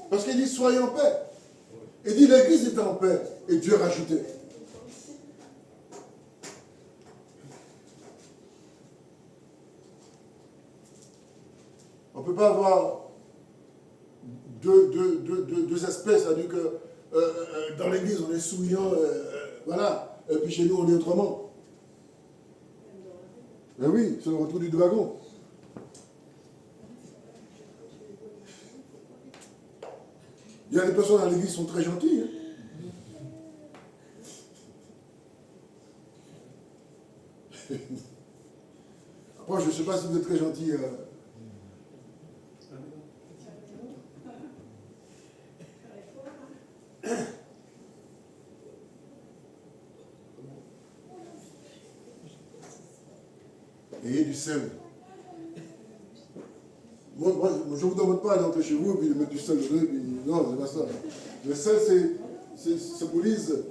Parce qu'il dit, soyez en paix. Il dit, l'église est en paix. Et Dieu rajoutait. On ne peut pas avoir deux aspects. C'est-à-dire que dans l'église, on est souriant, voilà. Et puis chez nous, on est autrement. Mais oui, c'est le retour du dragon. Il y a des personnes dans l'église qui sont très gentilles. Hein. Après, je ne sais pas si vous êtes très gentil. Ayez du sel. Moi, je ne vous demande pas d'entrer chez vous et de mettre du sel dedans. Non, c'est pas ça. Le sel, ça symbolise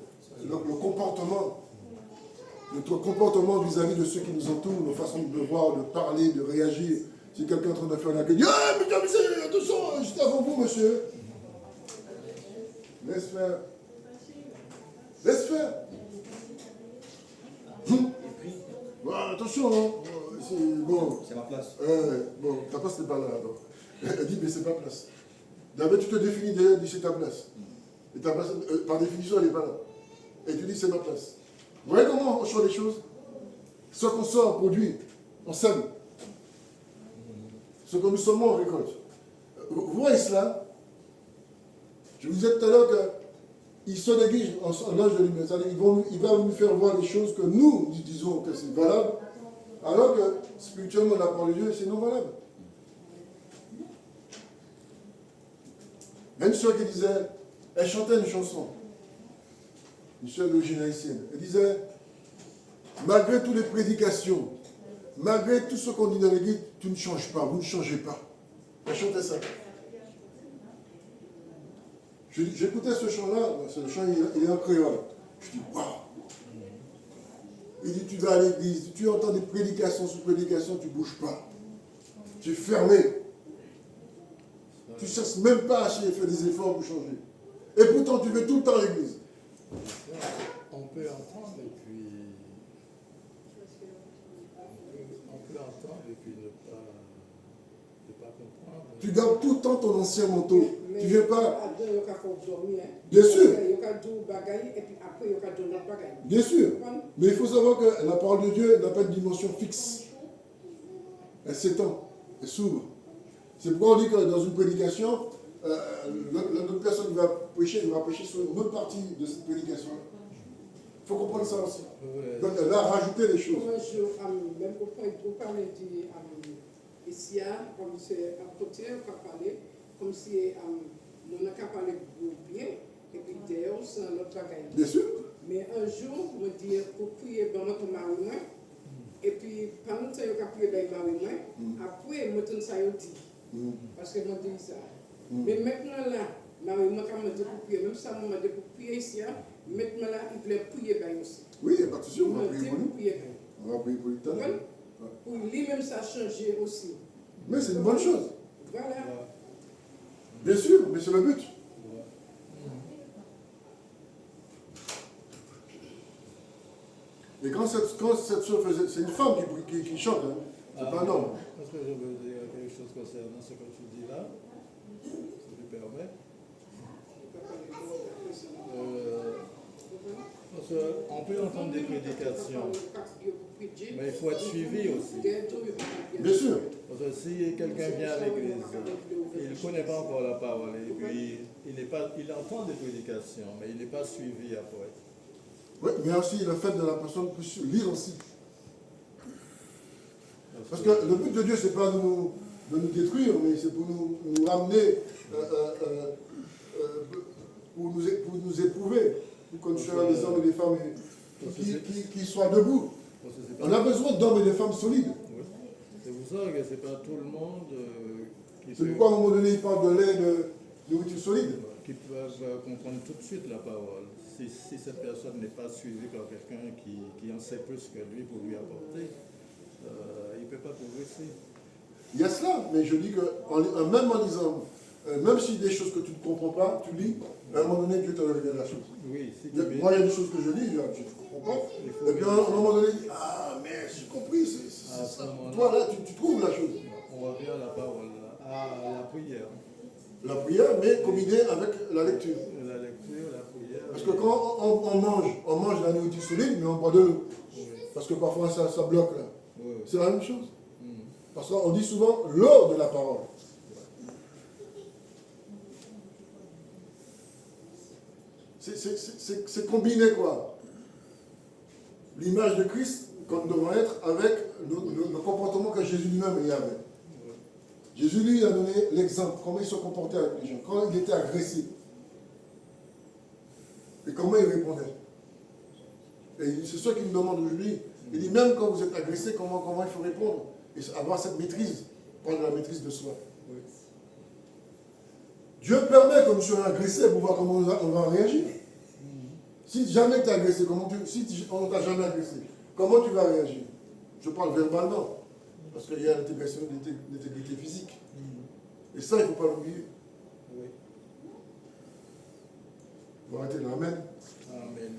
le comportement. Notre comportement vis-à-vis de ceux qui nous entourent, nos façons de voir, de parler, de réagir. Si quelqu'un est en train de faire la gueule, dit ah, mais attention, juste avant vous, monsieur. Laisse faire. Laisse faire. Bon, attention, hein. Bon. C'est ma place. Bon, ta place n'est pas là. Donc. Elle dit, mais c'est pas place. D'abord, tu te définis déjà, dis c'est ta place. Et ta place, par définition, elle n'est pas là. Et tu dis, c'est ma place. Vous voyez comment on change les choses? Ce qu'on sort, on produit, on sème. Ce que nous sommons, on récolte. Vous voyez cela? Je vous disais tout à l'heure qu'ils se négligent en âge de lumière. C'est-à-dire qu'ils vont nous faire voir des choses que nous disons que c'est valable, alors que spirituellement, la parole de Dieu, c'est non valable. Il y a une soeur qui disait, elle chantait une chanson, une soeur d'origine haïtienne. Elle disait, malgré toutes les prédications, malgré tout ce qu'on dit dans l'église, tu ne changes pas, vous ne changez pas. Elle chantait ça. J'écoutais ce chant-là, ce chant il est en créole. Je dis, waouh! Il dit, tu vas à l'église, tu entends des prédications sur prédications, tu ne bouges pas. Tu es fermé. Tu ne cherches même pas à faire des efforts pour changer. Et pourtant, tu veux tout le temps à l'église. On peut entendre et puis... On peut entendre et puis ne pas comprendre. Tu gardes tout le temps ton ancien manteau. Tu ne viens pas... Bien sûr. Bien sûr. Mais il faut savoir que la parole de Dieu n'a pas de dimension fixe. Elle s'étend, elle s'ouvre. C'est pourquoi on dit que dans une prédication, l'autre personne qui va prêcher sur une autre partie de cette prédication. Il faut comprendre ça aussi. Donc elle va rajouter les choses. Moi, même au point où parler ici, comme c'est un côté, on va parler, comme si on n'a qu'à parler bien, et puis d'ailleurs, c'est un autre bagage. Bien sûr. Mais un jour, on me dit, pour prier dans notre mari, et puis pendant que je prié dans notre mari, après, je me ça dit. Parce que je me dis ça. Mais maintenant là, Marie m'a dit pour prier, même ça m'a dit pour prier ici, maintenant là, il voulait prier bien aussi. Oui, il n'y a pas de souci, on va prier pour lui. On va prier pour lui tout à l'heure. Pour lui-même, ça a changé aussi. Mais c'est une bonne chose. Voilà. Bien sûr, mais c'est le but. Et quand cette soeur faisait, c'est une femme qui chante, hein. C'est pas un homme. Est-ce que je veux dire quelque chose concernant ce que tu dis là, si tu permets? Parce qu'on peut entendre des prédications, mais il faut être suivi aussi. Bien sûr. Parce que si quelqu'un vient à l'église, il ne connaît pas encore la parole, et puis il entend des prédications, mais il n'est pas suivi après. Oui, mais aussi le fait de la personne puisse lire aussi. Parce que le but de Dieu, ce n'est pas de nous détruire, mais c'est pour nous ramener, pour nous éprouver, pour qu'on soit des hommes et des femmes qui soient debout. On a besoin d'hommes et de femmes solides. Oui. C'est pour ça que ce n'est pas tout le monde qui C'est pourquoi à un moment donné, il parle de lait de nourriture solide. qui peuvent comprendre tout de suite la parole. Si cette personne n'est pas suivie par quelqu'un qui en sait plus que lui pour lui apporter, il ne peut pas progresser. Il y a cela, mais je dis que même en lisant, même si des choses que tu ne comprends pas, tu lis, à un moment donné, Dieu te révèle la chose. Oui, si Moi, il y a des choses que je lis, je ne comprends pas. Et puis à un moment donné, il dit, ah, mais j'ai compris, c'est ça. Toi, là, tu trouves la chose. on revient à la parole, à la prière. La prière, mais combinée avec la lecture. La lecture, la prière. Parce que quand on mange la nourriture solide, mais on boit de l'eau. Oui. Parce que parfois, ça bloque là. Oui. C'est la même chose. Parce qu'on dit souvent l'eau de la parole. C'est combiné quoi. L'image de Christ, comme devant être, avec le comportement que Jésus lui-même y avait. Jésus lui a donné l'exemple, comment il se comportait avec les gens, quand il était agressé. Et comment il répondait. Et c'est ce qu'il me demande aujourd'hui. Il dit même quand vous êtes agressé, comment il faut répondre. Et avoir cette maîtrise, prendre la maîtrise de soi. Oui. Dieu permet que nous soyons agressés pour voir comment on va réagir. Si jamais tu es agressé, si on ne t'a jamais agressé, comment tu vas réagir? Je parle verbalement. Parce qu'il y a l'intégration d'intégrité physique. Et ça, il ne faut pas l'oublier. Oui. On va arrêter là. Amen. Amen.